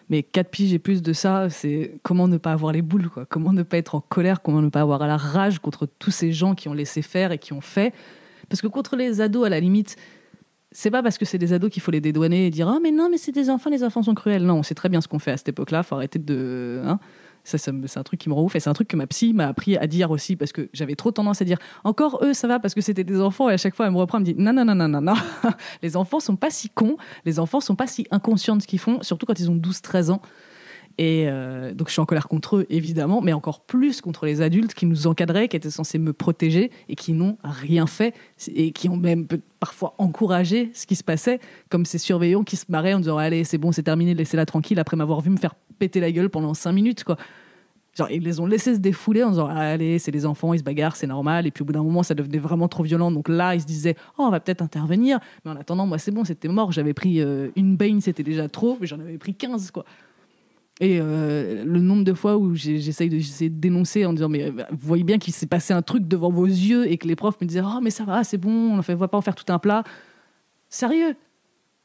Mais 4 piges et plus de ça, c'est comment ne pas avoir les boules, quoi. Comment ne pas être en colère, comment ne pas avoir la rage contre tous ces gens qui ont laissé faire et qui ont fait. Parce que contre les ados, à la limite, c'est pas parce que c'est des ados qu'il faut les dédouaner et dire « Ah, mais non, mais c'est des enfants, les enfants sont cruels. » Non, on sait très bien ce qu'on fait à cette époque-là. Il faut arrêter de... Hein, c'est un truc qui me rend ouf. Et c'est un truc que ma psy m'a appris à dire aussi parce que j'avais trop tendance à dire « Encore eux, ça va parce que c'était des enfants. » Et à chaque fois, elle me reprend, elle me dit « Non, non, non, non, non, non. Les enfants sont pas si cons. Les enfants sont pas si inconscients de ce qu'ils font, surtout quand ils ont 12-13 ans. » Et donc je suis en colère contre eux, évidemment, mais encore plus contre les adultes qui nous encadraient, qui étaient censés me protéger et qui n'ont rien fait et qui ont même parfois encouragé ce qui se passait, comme ces surveillants qui se marraient en disant « Allez, c'est bon, c'est terminé, laissez-la tranquille » après m'avoir vu me faire péter la gueule pendant 5 minutes, quoi. Genre, ils les ont laissés se défouler en disant « Allez, c'est les enfants, ils se bagarrent, c'est normal. » Et puis au bout d'un moment, ça devenait vraiment trop violent. Donc là, ils se disaient « Oh, on va peut-être intervenir. » Mais en attendant, moi, c'est bon, c'était mort. J'avais pris une baigne, c'était déjà trop, mais j'en avais pris 15, quoi. Et le nombre de fois où j'essaye de dénoncer en disant mais vous voyez bien qu'il s'est passé un truc devant vos yeux et que les profs me disaient oh mais ça va, c'est bon, on va pas en faire tout un plat. Sérieux.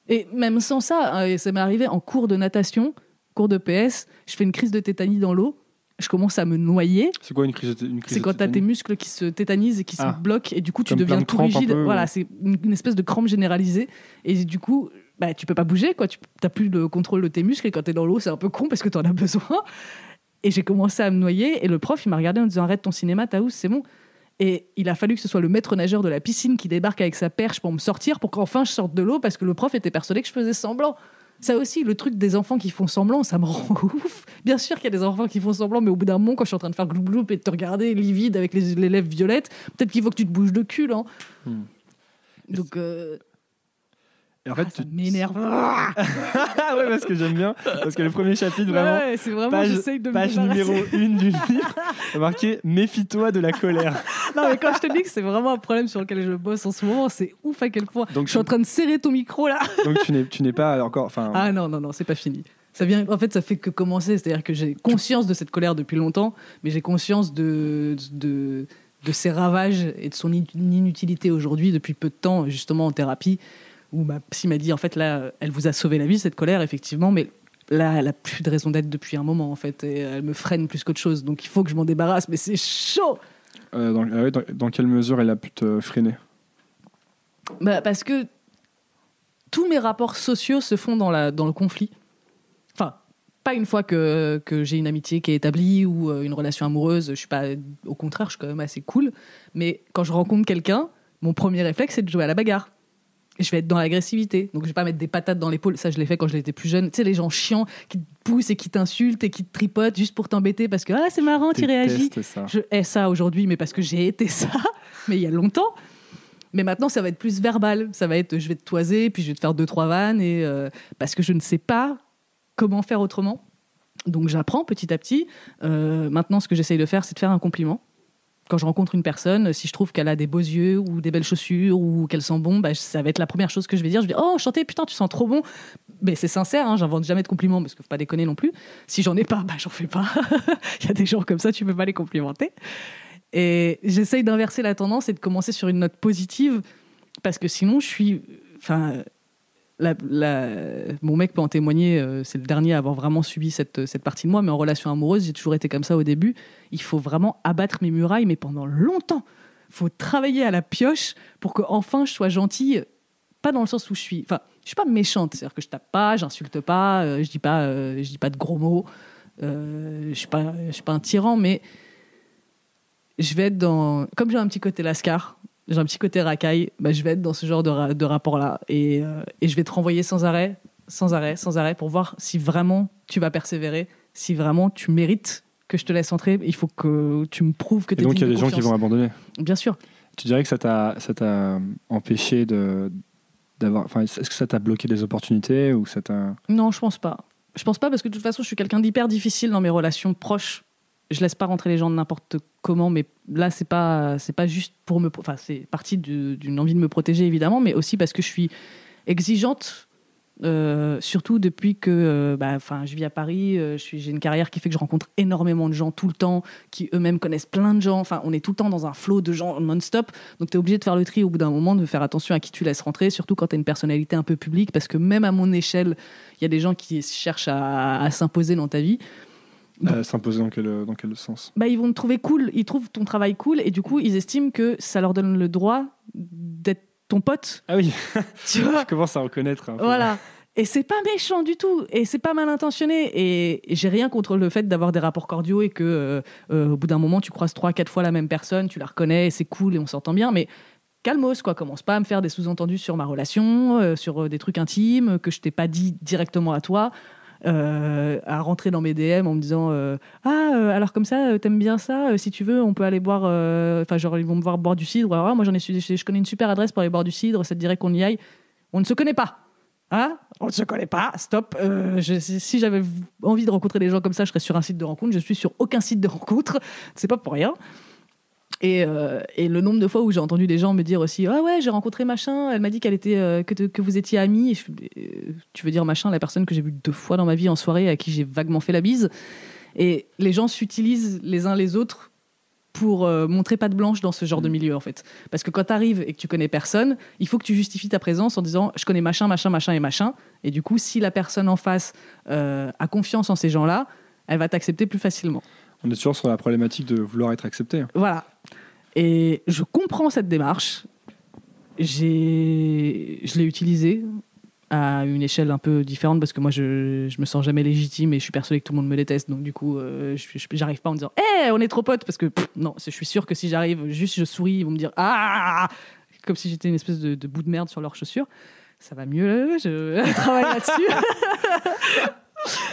Et même sans ça, ça m'est arrivé en cours de natation, cours de PS, je fais une crise de tétanie dans l'eau, je commence à me noyer. C'est quoi une crise de C'est quand t'as tes muscles qui se tétanisent et qui se bloquent et du coup tu Comme deviens tout rigide. Peu, voilà, c'est une espèce de crampe généralisée et du coup bah, tu peux pas bouger, quoi. Tu n'as plus le contrôle de tes muscles et quand tu es dans l'eau, c'est un peu con parce que tu en as besoin. Et j'ai commencé à me noyer et le prof, il m'a regardé en disant « Arrête ton cinéma, Taous, c'est bon ». Et il a fallu que ce soit le maître nageur de la piscine qui débarque avec sa perche pour me sortir, pour qu'enfin je sorte de l'eau parce que le prof était persuadé que je faisais semblant. Ça aussi, le truc des enfants qui font semblant, ça me rend ouf. Bien sûr qu'il y a des enfants qui font semblant, mais au bout d'un moment, quand je suis en train de faire gloup-gloup et de te regarder livide avec les lèvres violettes, peut-être qu'il faut que tu te bouges de cul, hein. Donc... Et en fait, ça m'énerve. Ouais, parce que j'aime bien. Parce que le premier chapitre, vraiment, ouais, c'est vraiment j'essaye de me page numéro 1 du livre, marqué « Méfie-toi de la colère ». Non, mais quand je te dis que c'est vraiment un problème sur lequel je bosse en ce moment, c'est ouf à quel point. Donc, je suis en train de serrer ton micro, là. Donc, tu n'es pas encore... Ah non, c'est pas fini. En fait, ça fait que commencer. C'est-à-dire que j'ai conscience de cette colère depuis longtemps, mais j'ai conscience de ses ravages et de son inutilité aujourd'hui, depuis peu de temps, justement en thérapie, où ma psy m'a dit, en fait, là, elle vous a sauvé la vie, cette colère, effectivement, mais là, elle a plus de raison d'être depuis un moment, en fait, et elle me freine plus qu'autre chose. Donc, il faut que je m'en débarrasse, mais c'est chaud. Dans quelle mesure elle a pu te freiner ? Parce que tous mes rapports sociaux se font dans le conflit. Enfin, pas une fois que j'ai une amitié qui est établie ou une relation amoureuse, je suis pas, au contraire, je suis quand même assez cool. Mais quand je rencontre quelqu'un, mon premier réflexe, c'est de jouer à la bagarre. Je vais être dans l'agressivité. Donc, je vais pas mettre des patates dans l'épaule. Ça, je l'ai fait quand j'étais plus jeune. Tu sais, les gens chiants qui te poussent et qui t'insultent et qui te tripotent juste pour t'embêter parce que c'est marrant, tu réagis. Ça. Je hais ça aujourd'hui, mais parce que j'ai été ça, mais il y a longtemps. Mais maintenant, ça va être plus verbal. Ça va être, je vais te toiser, puis je vais te faire 2-3 vannes, et parce que je ne sais pas comment faire autrement. Donc, j'apprends petit à petit. Maintenant, ce que j'essaye de faire, c'est de faire un compliment. Quand je rencontre une personne, si je trouve qu'elle a des beaux yeux ou des belles chaussures ou qu'elle sent bon, ça va être la première chose que je vais dire. Je vais dire « Oh, enchanté, putain, tu sens trop bon !» Mais c'est sincère, hein, j'invente jamais de compliments parce qu'il ne faut pas déconner non plus. Si j'en ai pas, j'en fais pas. Il y a des gens comme ça, tu peux pas les complimenter. Et j'essaye d'inverser la tendance et de commencer sur une note positive parce que sinon, je suis... Enfin, mon mec peut en témoigner, c'est le dernier à avoir vraiment subi cette partie de moi, mais en relation amoureuse, j'ai toujours été comme ça au début. Il faut vraiment abattre mes murailles, mais pendant longtemps. Il faut travailler à la pioche pour qu'enfin je sois gentille, pas dans le sens où je suis pas méchante, c'est-à-dire que je tape pas, j'insulte pas, je dis pas de gros mots, je suis pas un tyran, mais je vais être dans... Comme j'ai un petit côté lascar, j'ai un petit côté racaille, je vais être dans ce genre de rapport-là. Et je vais te renvoyer sans arrêt, pour voir si vraiment tu vas persévérer, si vraiment tu mérites que je te laisse entrer. Il faut que tu me prouves que tu es digne de confiance. Et donc, il y a des gens qui vont abandonner. Bien sûr. Tu dirais que ça t'a empêché d'avoir... Enfin, est-ce que ça t'a bloqué des opportunités ou ça t'a... Non, je pense pas. Je pense pas parce que de toute façon, je suis quelqu'un d'hyper difficile dans mes relations proches. Je laisse pas rentrer les gens de n'importe comment, mais là c'est pas juste pour me... Enfin, c'est partie d'une envie de me protéger évidemment, mais aussi parce que je suis exigeante, surtout depuis que je vis à Paris, j'ai une carrière qui fait que je rencontre énormément de gens tout le temps, qui eux-mêmes connaissent plein de gens, enfin on est tout le temps dans un flot de gens non-stop, donc tu es obligé de faire le tri au bout d'un moment, de faire attention à qui tu laisses rentrer, surtout quand tu as une personnalité un peu publique, parce que même à mon échelle, il y a des gens qui cherchent à s'imposer dans ta vie. S'imposer dans quel sens ? Ils vont te trouver cool, ils trouvent ton travail cool et du coup ils estiment que ça leur donne le droit d'être ton pote. Ah oui, tu vois ? Je commence à reconnaître un peu. Voilà, et c'est pas méchant du tout et c'est pas mal intentionné et j'ai rien contre le fait d'avoir des rapports cordiaux et que au bout d'un moment tu croises 3-4 fois la même personne, tu la reconnais, c'est cool et on s'entend bien, mais calmos quoi, commence pas à me faire des sous-entendus sur ma relation, sur des trucs intimes que je t'ai pas dit directement à toi. À rentrer dans mes DM en me disant alors comme ça t'aimes bien ça, si tu veux on peut aller boire, ils vont me voir boire du cidre, moi je connais une super adresse pour aller boire du cidre, ça te dirait qu'on y aille. On ne se connaît pas, on ne se connaît pas, stop. Si j'avais envie de rencontrer des gens comme ça, je serais sur un site de rencontre, je suis sur aucun site de rencontre, c'est pas pour rien. Et le nombre de fois où j'ai entendu des gens me dire aussi ouais j'ai rencontré machin, elle m'a dit qu'elle était que vous étiez amis, et tu veux dire machin, la personne que j'ai vue 2 fois dans ma vie en soirée, à qui j'ai vaguement fait la bise. Et les gens s'utilisent les uns les autres pour montrer patte blanche dans ce genre de milieu en fait, parce que quand t'arrives et que tu connais personne, il faut que tu justifies ta présence en disant je connais machin et machin, et du coup si la personne en face a confiance en ces gens-là, elle va t'accepter plus facilement. On est toujours sur la problématique de vouloir être accepté. Voilà. Et je comprends cette démarche. Je l'ai utilisée à une échelle un peu différente parce que moi je me sens jamais légitime et je suis persuadée que tout le monde me déteste, donc du coup j'arrive pas en disant on est trop potes, parce que non, je suis sûre que si j'arrive juste je souris, ils vont me dire comme si j'étais une espèce de bout de merde sur leurs chaussures. Ça va mieux, je travaille là-dessus.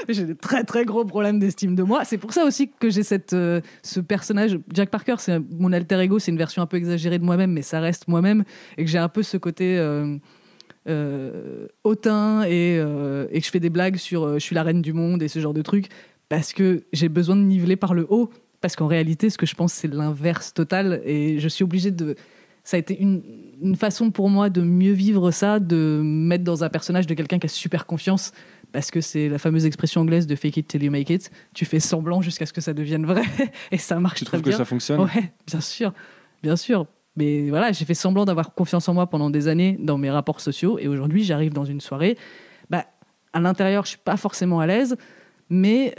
J'ai des très très gros problèmes d'estime de moi. C'est pour ça aussi que j'ai ce personnage. Jack Parker, c'est mon alter ego, c'est une version un peu exagérée de moi-même, mais ça reste moi-même, et que j'ai un peu ce côté hautain et que je fais des blagues sur je suis la reine du monde et ce genre de trucs, parce que j'ai besoin de niveler par le haut, parce qu'en réalité ce que je pense c'est l'inverse total, et je suis obligée de... Ça a été une façon pour moi de mieux vivre ça, de me mettre dans un personnage de quelqu'un qui a super confiance, parce que c'est la fameuse expression anglaise de fake it till you make it. Tu fais semblant jusqu'à ce que ça devienne vrai, et ça marche très bien. Tu trouves que ça fonctionne ? Ouais, bien sûr. Mais voilà, j'ai fait semblant d'avoir confiance en moi pendant des années dans mes rapports sociaux, et aujourd'hui j'arrive dans une soirée, à l'intérieur je suis pas forcément à l'aise, mais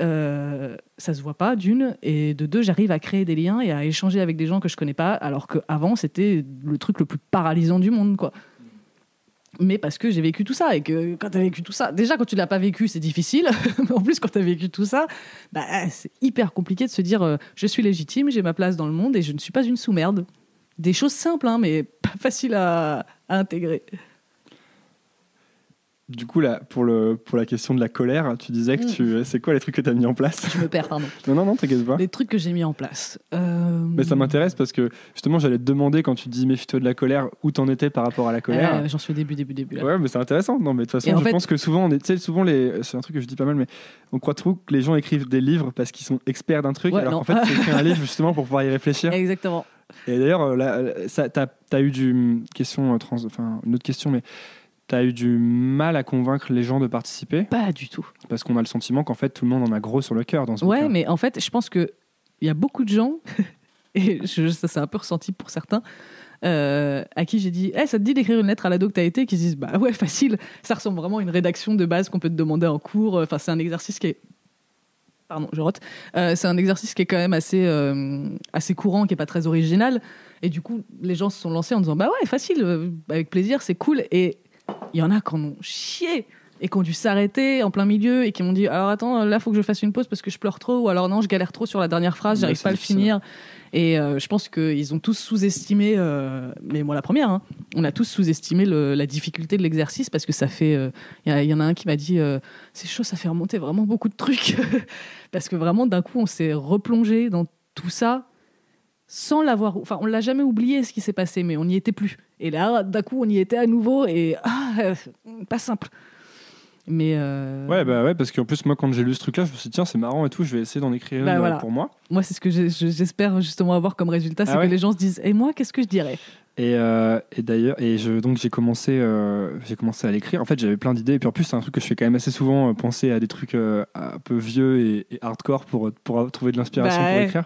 ça se voit pas, d'une, et de deux, j'arrive à créer des liens et à échanger avec des gens que je connais pas, alors qu'avant c'était le truc le plus paralysant du monde, quoi. Mais parce que j'ai vécu tout ça, et que quand tu as vécu tout ça, déjà quand tu l'as pas vécu c'est difficile, mais en plus quand tu as vécu tout ça, c'est hyper compliqué de se dire je suis légitime, j'ai ma place dans le monde et je ne suis pas une sous-merde. Des choses simples, hein, mais pas faciles à intégrer. Du coup, là, pour la question de la colère, tu disais que c'est quoi les trucs que tu as mis en place ? Je me perds, pardon. Non, t'inquiète pas. Les trucs que j'ai mis en place. Mais ça m'intéresse parce que justement, j'allais te demander, quand tu dis méfie-toi de la colère, où t'en étais par rapport à la colère. J'en suis au début. Là. Ouais, mais c'est intéressant. Non, mais de toute façon, je pense que souvent, c'est un truc que je dis pas mal, mais on croit trop que les gens écrivent des livres parce qu'ils sont experts d'un truc, alors qu'en fait, tu écris un livre justement pour pouvoir y réfléchir. Exactement. Et d'ailleurs, t'as eu une autre question, mais t'as eu du mal à convaincre les gens de participer ? Pas du tout. Parce qu'on a le sentiment qu'en fait, tout le monde en a gros sur le cœur dans ce Ouais, mais en fait, je pense qu'il y a beaucoup de gens, et ça s'est un peu ressenti pour certains, à qui j'ai dit ça te dit d'écrire une lettre à l'ado que t'as été, qui se disent ouais, facile, ça ressemble vraiment à une rédaction de base qu'on peut te demander en cours. Enfin, c'est un exercice qui est... Pardon, je rote. C'est un exercice qui est quand même assez courant, qui n'est pas très original. Et du coup, les gens se sont lancés en disant ouais, facile, avec plaisir, c'est cool. Et il y en a qui en ont chié et qui ont dû s'arrêter en plein milieu et qui m'ont dit alors attends, là, il faut que je fasse une pause parce que je pleure trop, ou alors non, je galère trop sur la dernière phrase, j'arrive pas à le finir. Et je pense qu'ils ont tous sous-estimé, mais moi la première, hein, on a tous sous-estimé la difficulté de l'exercice, parce que ça fait... Il y en a un qui m'a dit c'est chaud, ça fait remonter vraiment beaucoup de trucs. Parce que vraiment, d'un coup, on s'est replongé dans tout ça sans l'avoir... Enfin, on l'a jamais oublié ce qui s'est passé, mais on n'y était plus. Et là, d'un coup, on y était à nouveau, et pas simple. Mais ouais, parce qu'en plus moi quand j'ai lu ce truc là je me suis dit tiens c'est marrant et tout, je vais essayer d'en écrire une voilà. pour moi. Moi c'est ce que j'espère justement avoir comme résultat, c'est que les gens se disent et moi qu'est-ce que je dirais. Et d'ailleurs donc j'ai commencé à l'écrire. En fait j'avais plein d'idées, et puis en plus c'est un truc que je fais quand même assez souvent, penser à des trucs un peu vieux et hardcore pour trouver de l'inspiration pour écrire.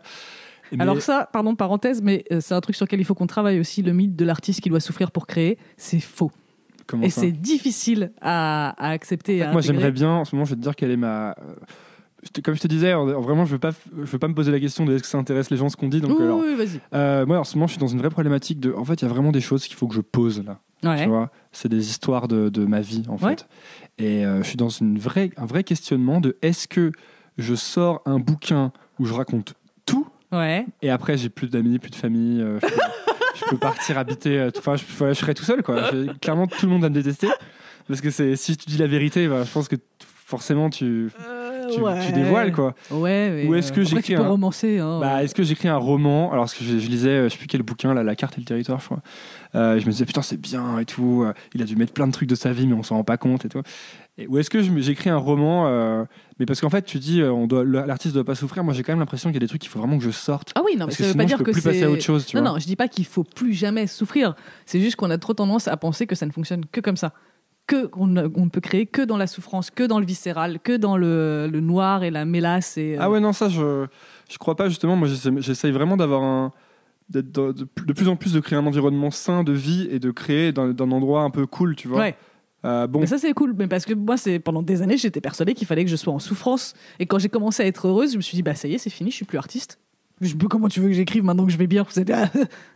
Alors ça, pardon, parenthèse, mais c'est un truc sur lequel il faut qu'on travaille aussi, le mythe de l'artiste qui doit souffrir pour créer, c'est faux. Comment ça ? C'est difficile à accepter. En fait, moi, j'aimerais bien, en ce moment, je vais te dire quelle est ma... Comme je te disais, vraiment, je veux pas me poser la question de est-ce que ça intéresse les gens ce qu'on dit. Donc, oui, vas-y. Moi, en ce moment, je suis dans une vraie problématique de... En fait, il y a vraiment des choses qu'il faut que je pose, là. Ouais. Tu vois ? C'est des histoires de ma vie, en fait. Et je suis dans un vrai questionnement de est-ce que je sors un bouquin où je raconte tout ? Ouais. Et après, j'ai plus d'amis, plus de famille... je peux partir habiter, je serai tout seul, quoi. Clairement, tout le monde va me détester, parce que si tu dis la vérité, je pense que forcément tu dévoiles, quoi. Ouais. Ou est-ce que j'écris un romancer, hein. Est-ce que j'écris un roman? Alors, ce que je lisais, je sais plus quel bouquin, là, La carte et le territoire, je crois. Je me disais putain, c'est bien et tout. Il a dû mettre plein de trucs de sa vie, mais on s'en rend pas compte et tout. Ou est-ce que j'écris un roman, mais parce qu'en fait tu dis l'artiste doit pas souffrir. Moi j'ai quand même l'impression qu'il y a des trucs qu'il faut vraiment que je sorte. Ah oui, non, mais ça veut sinon, pas dire je peux plus passer à autre chose. Non, je dis pas qu'il faut plus jamais souffrir. C'est juste qu'on a trop tendance à penser que ça ne fonctionne que comme ça, qu'on ne peut créer que dans la souffrance, que dans le viscéral, que dans le noir et la mélasse. Ah ouais, non, ça je crois pas, justement. Moi j'essaye vraiment d'avoir de plus en plus de créer un environnement sain de vie et de créer d'un endroit un peu cool, tu vois. Ouais. Mais ça c'est cool, mais parce que moi pendant des années j'étais persuadée qu'il fallait que je sois en souffrance, et quand j'ai commencé à être heureuse je me suis dit ça y est, c'est fini, je suis plus artiste. Comment tu veux que j'écrive maintenant que je vais bien?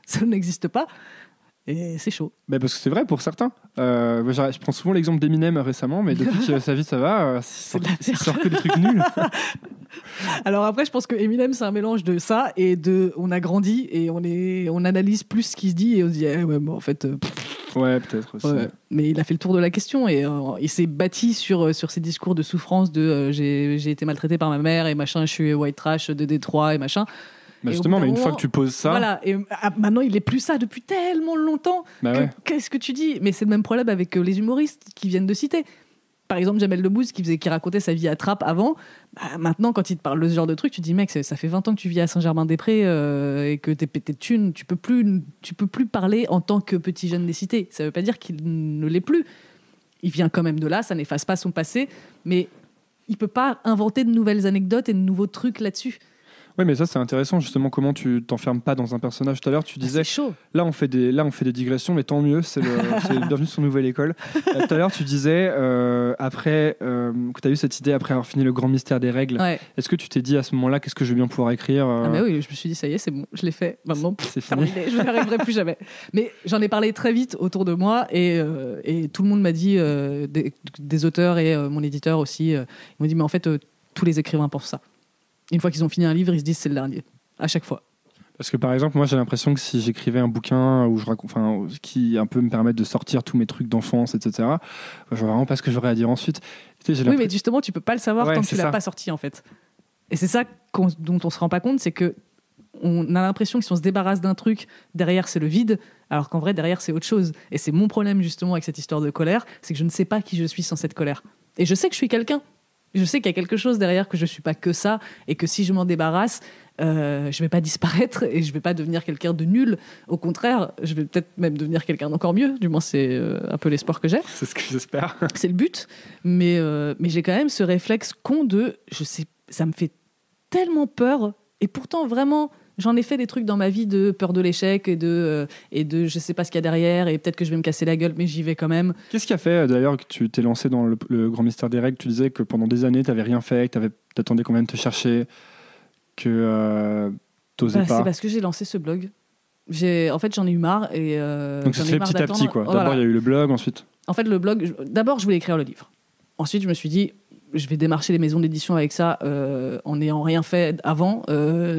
Ça n'existe pas. Et c'est chaud. Bah parce que c'est vrai pour certains. Je prends souvent l'exemple d'Eminem récemment, mais depuis que sa vie ça va, il sort que des trucs nuls. Alors après, je pense que Eminem, c'est un mélange de ça et de on a grandi et on analyse plus ce qui se dit et on se dit ouais, bon, en fait. Ouais, peut-être aussi. Ouais. Mais il a fait le tour de la question et il s'est bâti sur ses discours de souffrance de j'ai été maltraité par ma mère et machin, je suis white trash de Détroit et machin. Bah justement, mais une fois que tu poses ça... Voilà, et maintenant il est plus ça depuis tellement longtemps. Qu'est-ce que tu dis ? Mais c'est le même problème avec les humoristes qui viennent de citer. Par exemple, Jamel Debbouze qui racontait sa vie à Trappes avant. Bah, maintenant, quand il te parle de ce genre de truc, tu te dis mec, ça fait 20 ans que tu vis à Saint-Germain-des-Prés et que t'es pété de thunes. Tu peux plus parler en tant que petit jeune des cités. Ça veut pas dire qu'il ne l'est plus. Il vient quand même de là, ça n'efface pas son passé, mais il peut pas inventer de nouvelles anecdotes et de nouveaux trucs là-dessus. Oui, mais ça c'est intéressant justement, comment tu t'enfermes pas dans un personnage. Tout à l'heure tu disais c'est chaud. Là on fait des digressions, mais tant mieux, c'est bienvenue sur Nouvelle École. Tout à l'heure tu disais après que tu as eu cette idée après avoir fini le grand mystère des règles. Ouais. Est-ce que tu t'es dit à ce moment-là qu'est-ce que je vais bien pouvoir écrire Ah bah oui, je me suis dit ça y est, c'est bon, je l'ai fait. Maintenant c'est fini. Je n'y arriverai plus jamais. Mais j'en ai parlé très vite autour de moi et tout le monde m'a dit des auteurs et mon éditeur aussi, ils m'ont dit mais en fait tous les écrivains pensent ça. Une fois qu'ils ont fini un livre, ils se disent c'est le dernier, à chaque fois. Parce que par exemple, moi j'ai l'impression que si j'écrivais un bouquin où qui un peu me permette de sortir tous mes trucs d'enfance, etc., je vois vraiment pas ce que j'aurais à dire ensuite. Oui, mais justement, tu peux pas le savoir tant que tu l'as pas sorti en fait. Et c'est ça dont on se rend pas compte, c'est que on a l'impression que si on se débarrasse d'un truc, derrière c'est le vide, alors qu'en vrai derrière c'est autre chose. Et c'est mon problème justement avec cette histoire de colère, c'est que je ne sais pas qui je suis sans cette colère. Et je sais que je suis quelqu'un. Je sais qu'il y a quelque chose derrière, que je ne suis pas que ça, et que si je m'en débarrasse, je ne vais pas disparaître et je ne vais pas devenir quelqu'un de nul. Au contraire, je vais peut-être même devenir quelqu'un d'encore mieux. Du moins, c'est un peu l'espoir que j'ai. C'est ce que j'espère. C'est le but. Mais j'ai quand même ce réflexe con de... ça me fait tellement peur. Et pourtant, vraiment... J'en ai fait des trucs dans ma vie de peur de l'échec et de je sais pas ce qu'il y a derrière et peut-être que je vais me casser la gueule, mais j'y vais quand même. Qu'est-ce qui a fait d'ailleurs que tu t'es lancé dans le grand mystère des règles ? Tu disais que pendant des années t'avais rien fait, que t'attendais qu'on vienne te chercher, que t'osais pas. C'est parce que j'ai lancé ce blog. En fait, j'en ai eu marre et donc ça se fait petit à petit quoi. D'abord il y a eu le blog, ensuite. En fait, le blog. D'abord, je voulais écrire le livre. Ensuite, je me suis dit. Je vais démarcher les maisons d'édition avec ça en n'ayant rien fait avant.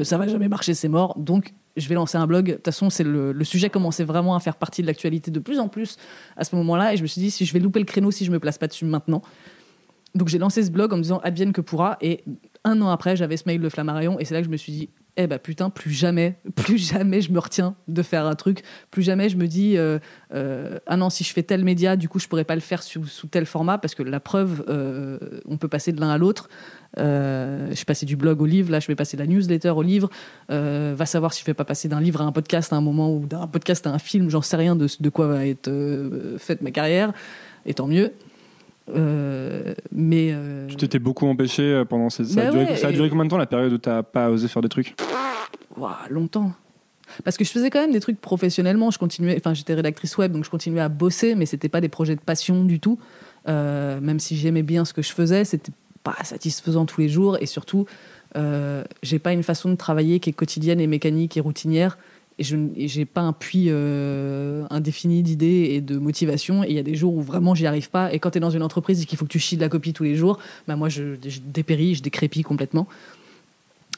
Ça va jamais marcher, c'est mort. Donc, je vais lancer un blog. De toute façon, le sujet commençait vraiment à faire partie de l'actualité de plus en plus à ce moment-là. Et je me suis dit, si je vais louper le créneau, si je me place pas dessus maintenant. Donc, j'ai lancé ce blog en me disant advienne que pourra. Et 1 an après, j'avais ce mail de Flammarion. Et c'est là que je me suis dit, putain, plus jamais je me retiens de faire un truc. Plus jamais je me dis ah non, si je fais tel média, du coup je pourrais pas le faire sous tel format, parce que la preuve, on peut passer de l'un à l'autre. Je suis passé du blog au livre, là je vais passer de la newsletter au livre. Va savoir si je vais pas passer d'un livre à un podcast à un moment, ou d'un podcast à un film, j'en sais rien de quoi va être faite ma carrière, et tant mieux. Tu t'étais beaucoup empêché pendant ça a duré combien de temps la période où t'as pas osé faire des trucs? Longtemps, parce que je faisais quand même des trucs professionnellement. J'étais rédactrice web, donc je continuais à bosser, mais c'était pas des projets de passion du tout. Même si j'aimais bien ce que je faisais, c'était pas satisfaisant tous les jours, et surtout j'ai pas une façon de travailler qui est quotidienne et mécanique et routinière. Et j'ai pas un puits indéfini d'idées et de motivation. Et il y a des jours où vraiment j'y arrive pas. Et quand tu es dans une entreprise et qu'il faut que tu chies de la copie tous les jours, moi je dépéris, je décrépis complètement.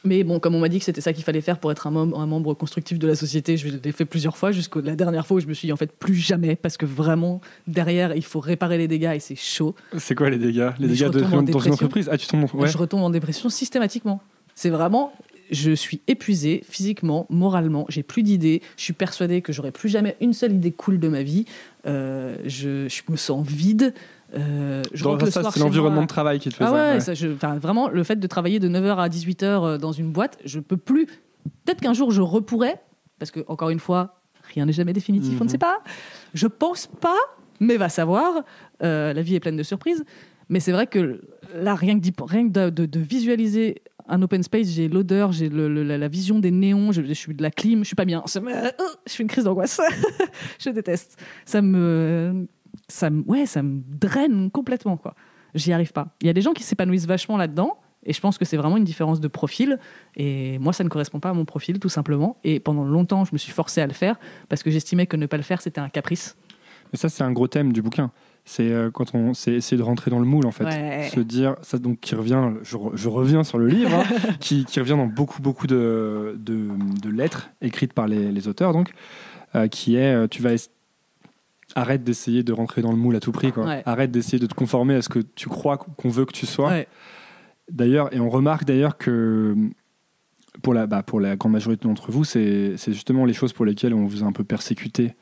Mais bon, comme on m'a dit que c'était ça qu'il fallait faire pour être un membre constructif de la société, je l'ai fait plusieurs fois, jusqu'à la dernière fois où je me suis dit en fait plus jamais, parce que vraiment derrière il faut réparer les dégâts et c'est chaud. C'est quoi les dégâts? Les dégâts dans une entreprise? Tu tombes Je retombe en dépression systématiquement. C'est vraiment... Je suis épuisée physiquement, moralement, j'ai plus d'idées, je suis persuadée que j'aurai plus jamais une seule idée cool de ma vie, je me sens vide. C'est l'environnement de travail qui te fait ça. Vraiment, le fait de travailler de 9h à 18h dans une boîte, je peux plus. Peut-être qu'un jour je repourrais, parce que encore une fois, rien n'est jamais définitif, on ne sait pas. Je pense pas, mais va savoir. La vie est pleine de surprises. Mais c'est vrai que là, rien que de visualiser un open space, j'ai l'odeur, j'ai la vision des néons, je suis de la clim, je suis pas bien. Je fais une crise d'angoisse. Je déteste. Ça me draine complètement, quoi. J'y arrive pas. Il y a des gens qui s'épanouissent vachement là-dedans, Et je pense que c'est vraiment une différence de profil. Et moi, ça ne correspond pas à mon profil, tout simplement. Et pendant longtemps, je me suis forcée à le faire parce que j'estimais que ne pas le faire, c'était un caprice. Mais ça, c'est un gros thème du bouquin. C'est quand c'est essayer de rentrer dans le moule, en fait. Ouais. Se dire, ça donc qui revient, je reviens sur le livre, qui revient dans beaucoup de lettres écrites par les auteurs, donc, qui est, arrête d'essayer de rentrer dans le moule à tout prix, quoi. Ouais. Arrête d'essayer de te conformer à ce que tu crois qu'on veut que tu sois. Ouais. D'ailleurs, et on remarque d'ailleurs que pour la grande majorité d'entre vous, c'est justement les choses pour lesquelles on vous a un peu persécuté,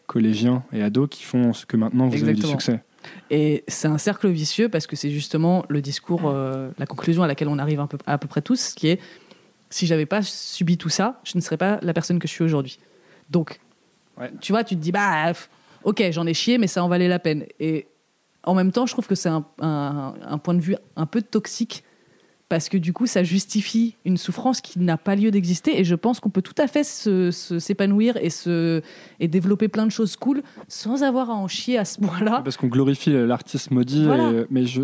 collégiens et ados, qui font ce que maintenant vous avez du succès. Et c'est un cercle vicieux parce que c'est justement le discours, la conclusion à laquelle on arrive à peu près tous, qui est si j'avais pas subi tout ça, je ne serais pas la personne que je suis aujourd'hui. Donc, tu vois, tu te dis ok, j'en ai chié, mais ça en valait la peine. Et en même temps, je trouve que c'est un point de vue un peu toxique parce que du coup, ça justifie une souffrance qui n'a pas lieu d'exister. Et je pense qu'on peut tout à fait s'épanouir et développer plein de choses cool sans avoir à en chier à ce point-là. Parce qu'on glorifie l'artiste maudit, voilà. Mais je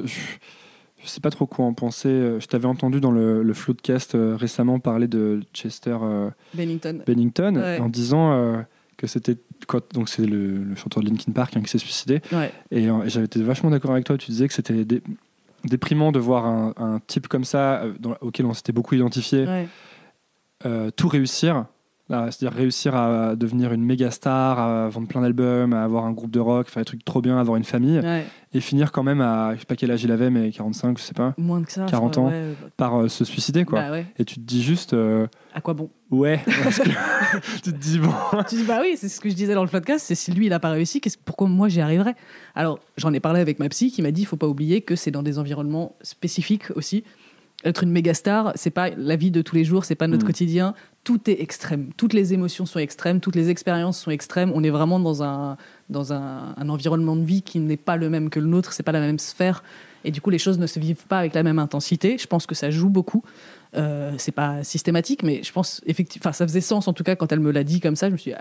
sais pas trop quoi en penser. Je t'avais entendu dans le Floodcast récemment parler de Chester Bennington en disant que c'était donc c'est le chanteur de Linkin Park qui s'est suicidé. Ouais. Et j'avais été vachement d'accord avec toi. Tu disais que c'était déprimant de voir un type comme ça auquel on s'était beaucoup identifié tout réussir. C'est-à-dire réussir à devenir une méga star, à vendre plein d'albums, à avoir un groupe de rock, faire des trucs trop bien, avoir une famille, et finir quand même à, je sais pas quel âge il avait, mais 45, je sais pas, moins que ça, 40 ans, par se suicider, quoi. Et tu te dis juste... à quoi bon ? Ouais, parce que tu te dis bon... Tu dis oui, c'est ce que je disais dans le podcast, c'est si lui il a pas réussi, pourquoi moi j'y arriverais ? Alors, j'en ai parlé avec ma psy qui m'a dit, il faut pas oublier que c'est dans des environnements spécifiques aussi. Être une méga star, c'est pas la vie de tous les jours, c'est pas notre quotidien. Tout est extrême. Toutes les émotions sont extrêmes, toutes les expériences sont extrêmes. On est vraiment dans un environnement de vie qui n'est pas le même que le nôtre, c'est pas la même sphère. Et du coup, les choses ne se vivent pas avec la même intensité. Je pense que ça joue beaucoup. C'est pas systématique, mais je pense effectivement, ça faisait sens en tout cas quand elle me l'a dit comme ça. Je me suis dit,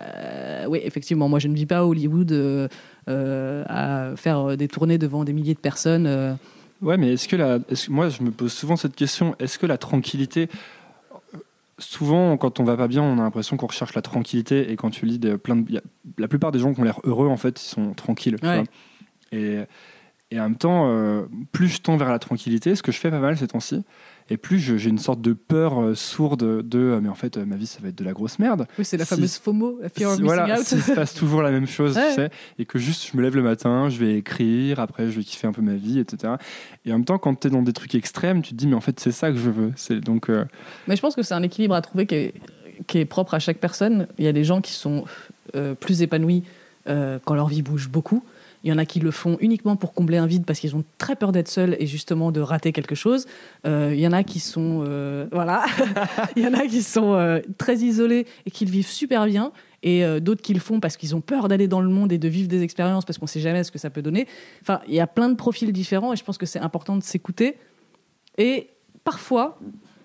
oui, effectivement, moi je ne vis pas à Hollywood à faire des tournées devant des milliers de personnes. Ouais, mais moi je me pose souvent cette question, est-ce que la tranquillité, souvent quand on va pas bien, on a l'impression qu'on recherche la tranquillité, et quand tu lis la plupart des gens qui ont l'air heureux, en fait, ils sont tranquilles. Tu vois. Et en même temps, plus je tends vers la tranquillité, ce que je fais pas mal ces temps-ci, et plus j'ai une sorte de peur sourde mais en fait ma vie ça va être de la grosse merde. Oui, c'est la fameuse FOMO, la fear of missing out. S'il se passe toujours la même chose, tu sais, et que juste je me lève le matin, je vais écrire, après je vais kiffer un peu ma vie, etc. Et en même temps, quand tu es dans des trucs extrêmes, tu te dis mais en fait c'est ça que je veux. Donc mais je pense que c'est un équilibre à trouver qui est propre à chaque personne. Il y a des gens qui sont plus épanouis quand leur vie bouge beaucoup. Il y en a qui le font uniquement pour combler un vide parce qu'ils ont très peur d'être seuls et justement de rater quelque chose. Il y en a qui sont il y en a qui sont très isolés et qui le vivent super bien, et d'autres qui le font parce qu'ils ont peur d'aller dans le monde et de vivre des expériences parce qu'on ne sait jamais ce que ça peut donner. Enfin, il y a plein de profils différents et je pense que c'est important de s'écouter et parfois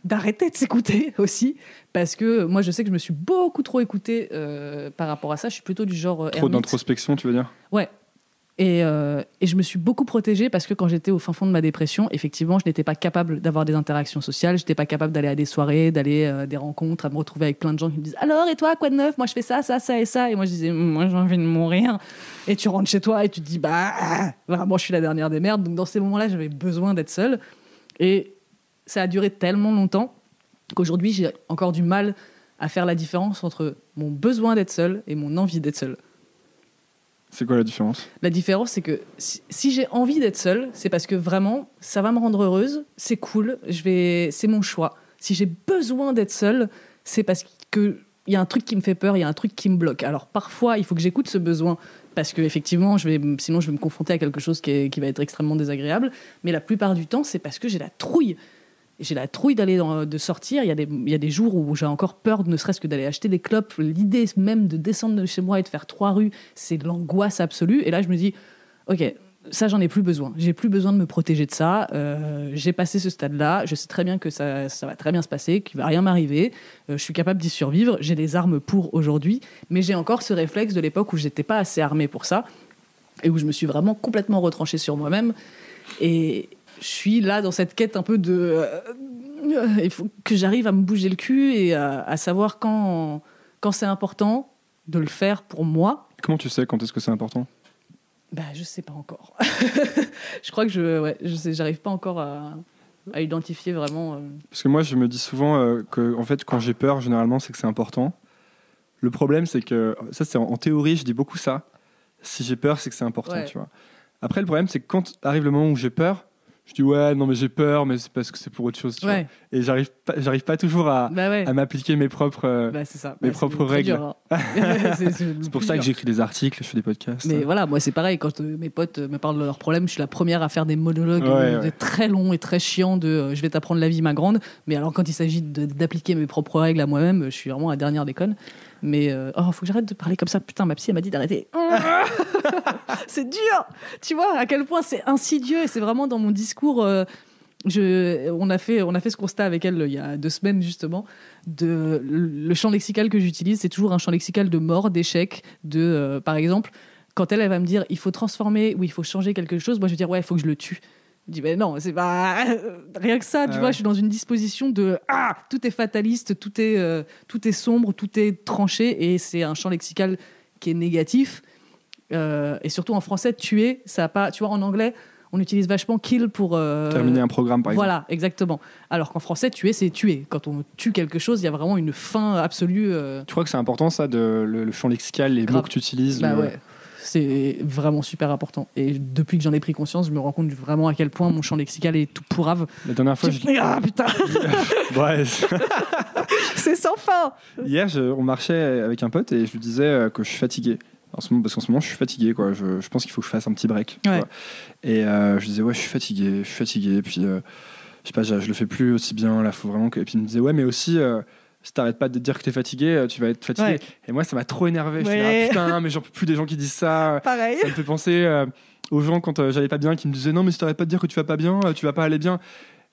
d'arrêter de s'écouter aussi, parce que moi je sais que je me suis beaucoup trop écoutée par rapport à ça. Je suis plutôt du genre trop d'introspection, tu veux dire ? Ouais. Et je me suis beaucoup protégée parce que quand j'étais au fin fond de ma dépression, effectivement, je n'étais pas capable d'avoir des interactions sociales, je n'étais pas capable d'aller à des soirées, d'aller à des rencontres, à me retrouver avec plein de gens qui me disent « Alors, et toi, quoi de neuf ? Moi, je fais ça, ça, ça et ça. » Et moi, je disais « Moi, j'ai envie de mourir. » Et tu rentres chez toi et tu te dis « Vraiment, je suis la dernière des merdes. » Donc, dans ces moments-là, j'avais besoin d'être seule. Et ça a duré tellement longtemps qu'aujourd'hui, j'ai encore du mal à faire la différence entre mon besoin d'être seule et mon envie d'être seule. C'est quoi la différence ? La différence, c'est que si j'ai envie d'être seule, c'est parce que vraiment, ça va me rendre heureuse, c'est cool, c'est mon choix. Si j'ai besoin d'être seule, c'est parce qu'il y a un truc qui me fait peur, il y a un truc qui me bloque. Alors parfois, il faut que j'écoute ce besoin, parce qu'effectivement, sinon je vais me confronter à quelque chose qui va être extrêmement désagréable. Mais la plupart du temps, c'est parce que j'ai la trouille. J'ai la trouille de sortir. Il y a des jours où j'ai encore peur, ne serait-ce que d'aller acheter des clopes. L'idée même de descendre de chez moi et de faire 3 rues, c'est l'angoisse absolue. Et là, je me dis, ok, ça, j'en ai plus besoin. J'ai plus besoin de me protéger de ça. J'ai passé ce stade-là. Je sais très bien que ça va très bien se passer, qu'il va rien m'arriver. Je suis capable d'y survivre. J'ai les armes pour aujourd'hui. Mais j'ai encore ce réflexe de l'époque où j'étais pas assez armée pour ça et où je me suis vraiment complètement retranchée sur moi-même. Et je suis là dans cette quête un peu de... il faut que j'arrive à me bouger le cul et à savoir quand c'est important de le faire pour moi. Comment tu sais quand est-ce que c'est important ? Je sais pas encore. Je crois que j'arrive pas encore à identifier vraiment. Parce que moi, je me dis souvent que en fait, quand j'ai peur, généralement, c'est que c'est important. Le problème, c'est que ça, c'est en théorie, je dis beaucoup ça. Si j'ai peur, c'est que c'est important, tu vois. Après, le problème, c'est que quand arrive le moment où j'ai peur, je dis ouais, non, mais j'ai peur, mais c'est parce que c'est pour autre chose, tu vois. Et j'arrive pas toujours à m'appliquer mes propres règles. Dur, hein. C'est pour ça que j'écris des articles, je fais des podcasts. Mais voilà, moi c'est pareil, quand mes potes me parlent de leurs problèmes, je suis la première à faire des monologues très longs et très chiants de je vais t'apprendre la vie, ma grande. Mais alors quand il s'agit d'appliquer mes propres règles à moi-même, je suis vraiment la dernière des connes. Mais faut que j'arrête de parler comme ça. Putain, ma psy elle m'a dit d'arrêter. C'est dur. Tu vois à quel point c'est insidieux et c'est vraiment dans mon discours. On a fait ce constat avec elle il y a 2 semaines justement. Le champ lexical que j'utilise, c'est toujours un champ lexical de mort, d'échec, par exemple, quand elle va me dire il faut transformer ou il faut changer quelque chose, moi je vais dire ouais, il faut que je le tue. Je dis, mais non, c'est pas rien que ça, tu vois, je suis dans une disposition de tout est fataliste, tout est sombre, tout est tranché, et c'est un champ lexical qui est négatif. Et surtout en français, tuer, ça a pas, tu vois, en anglais, on utilise vachement kill pour terminer un programme, par exemple. Voilà, exactement. Alors qu'en français, tuer, c'est tuer. Quand on tue quelque chose, il y a vraiment une fin absolue. Tu crois que c'est important, ça, le champ lexical, les mots que tu utilises ouais. C'est vraiment super important. Et depuis que j'en ai pris conscience, je me rends compte vraiment à quel point mon champ lexical est tout pourrave. La dernière fois, putain. Ouais. C'est sans fin. Hier, on marchait avec un pote et je lui disais que je suis fatigué. Parce qu'en ce moment, je suis fatigué, quoi. Je pense qu'il faut que je fasse un petit break. Ouais. Et je disais, ouais, je suis fatigué. Puis, je sais pas, je le fais plus aussi bien. Là, faut vraiment que... Et puis, il me disait, ouais, mais aussi... si t'arrêtes pas de dire que t'es fatigué, tu vas être fatigué. Ouais. Et moi, ça m'a trop énervé. Je suis là, putain, mais j'en peux plus des gens qui disent ça. Pareil. Ça me fait penser aux gens quand j'allais pas bien, qui me disaient non, mais si t'arrêtes pas de dire que tu vas pas bien, tu vas pas aller bien.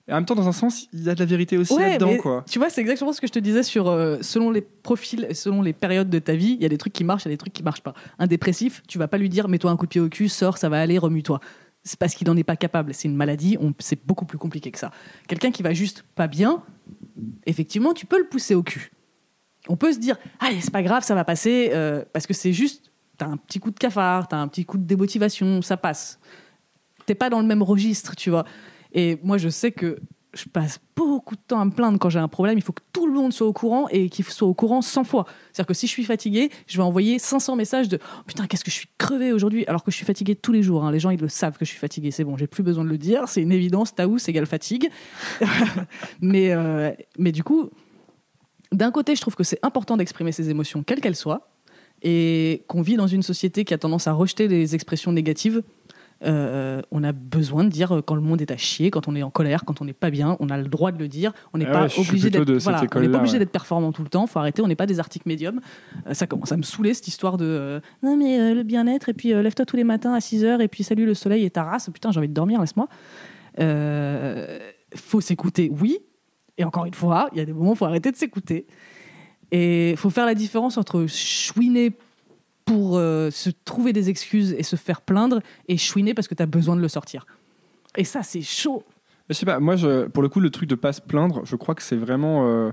Et en même temps, dans un sens, il y a de la vérité aussi là-dedans, quoi. Tu vois, c'est exactement ce que je te disais sur selon les profils, selon les périodes de ta vie, il y a des trucs qui marchent, il y a des trucs qui marchent pas. Un dépressif, tu vas pas lui dire mets-toi un coup de pied au cul, sors, ça va aller, remue-toi. C'est parce qu'il n'en est pas capable. C'est une maladie, c'est beaucoup plus compliqué que ça. Quelqu'un qui va juste pas bien, effectivement, tu peux le pousser au cul. On peut se dire, allez, c'est pas grave, ça va passer, parce que c'est juste, t'as un petit coup de cafard, t'as un petit coup de démotivation, ça passe. T'es pas dans le même registre, tu vois. Et moi, je sais que je passe beaucoup de temps à me plaindre quand j'ai un problème. Il faut que tout le monde soit au courant et qu'il soit au courant 100 fois. C'est-à-dire que si je suis fatiguée, je vais envoyer 500 messages de « Putain, qu'est-ce que je suis crevée aujourd'hui ?» Alors que je suis fatiguée tous les jours. Hein. Les gens, ils le savent que je suis fatiguée. C'est bon, j'ai plus besoin de le dire. C'est une évidence. Taous égale fatigue. mais du coup... D'un côté, je trouve que c'est important d'exprimer ses émotions, quelles qu'elles soient, et qu'on vit dans une société qui a tendance à rejeter les expressions négatives. On a besoin de dire quand le monde est à chier, quand on est en colère, quand on n'est pas bien, on a le droit de le dire. On n'est pas obligé d'être performant tout le temps. Faut arrêter. On n'est pas des articles médiums. Ça commence à me saouler cette histoire de non mais le bien-être et puis lève-toi tous les matins à 6h et puis salut le soleil et ta race. Putain, j'ai envie de dormir, laisse-moi. Faut s'écouter, oui. Et encore une fois, il y a des moments où il faut arrêter de s'écouter. Et il faut faire la différence entre chouiner pour se trouver des excuses et se faire plaindre et chouiner parce que tu as besoin de le sortir. Et ça, c'est chaud. Je sais pas, moi, pour le coup, le truc de pas se plaindre, je crois que c'est vraiment...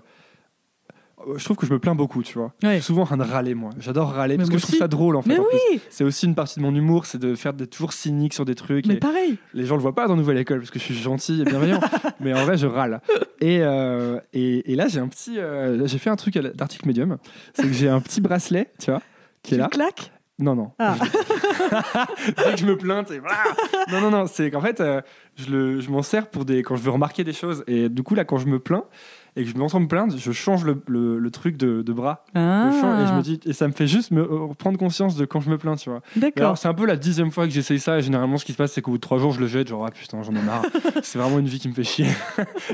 je trouve que je me plains beaucoup, tu vois. Ouais. Je suis souvent en train de râler, moi. J'adore râler parce que je trouve ça drôle, en fait. Mais en oui. Plus. C'est aussi une partie de mon humour, c'est de faire d'être toujours cynique sur des trucs. Mais pareil. Les gens le voient pas dans Nouvelle École parce que je suis gentil et bienveillant. Mais en vrai, je râle. Et là, j'ai fait un truc d'article médium. C'est que j'ai un petit bracelet, tu vois, qui est là. Tu claques ? Non. Ah. Dès que je me plains, c'est... Non. C'est qu'en fait, je m'en sers quand je veux remarquer des choses. Et du coup, là, quand je me plains, et que je m'entends me plaindre, je change le truc de bras. Ah. Et je me dis, et ça me fait juste me prendre conscience de quand je me plains, tu vois. D'accord. Alors, c'est un peu la 10e fois que j'essaye ça, et généralement, ce qui se passe, c'est qu'au bout de 3 jours, je le jette, genre, ah putain, j'en ai marre. C'est vraiment une vie qui me fait chier.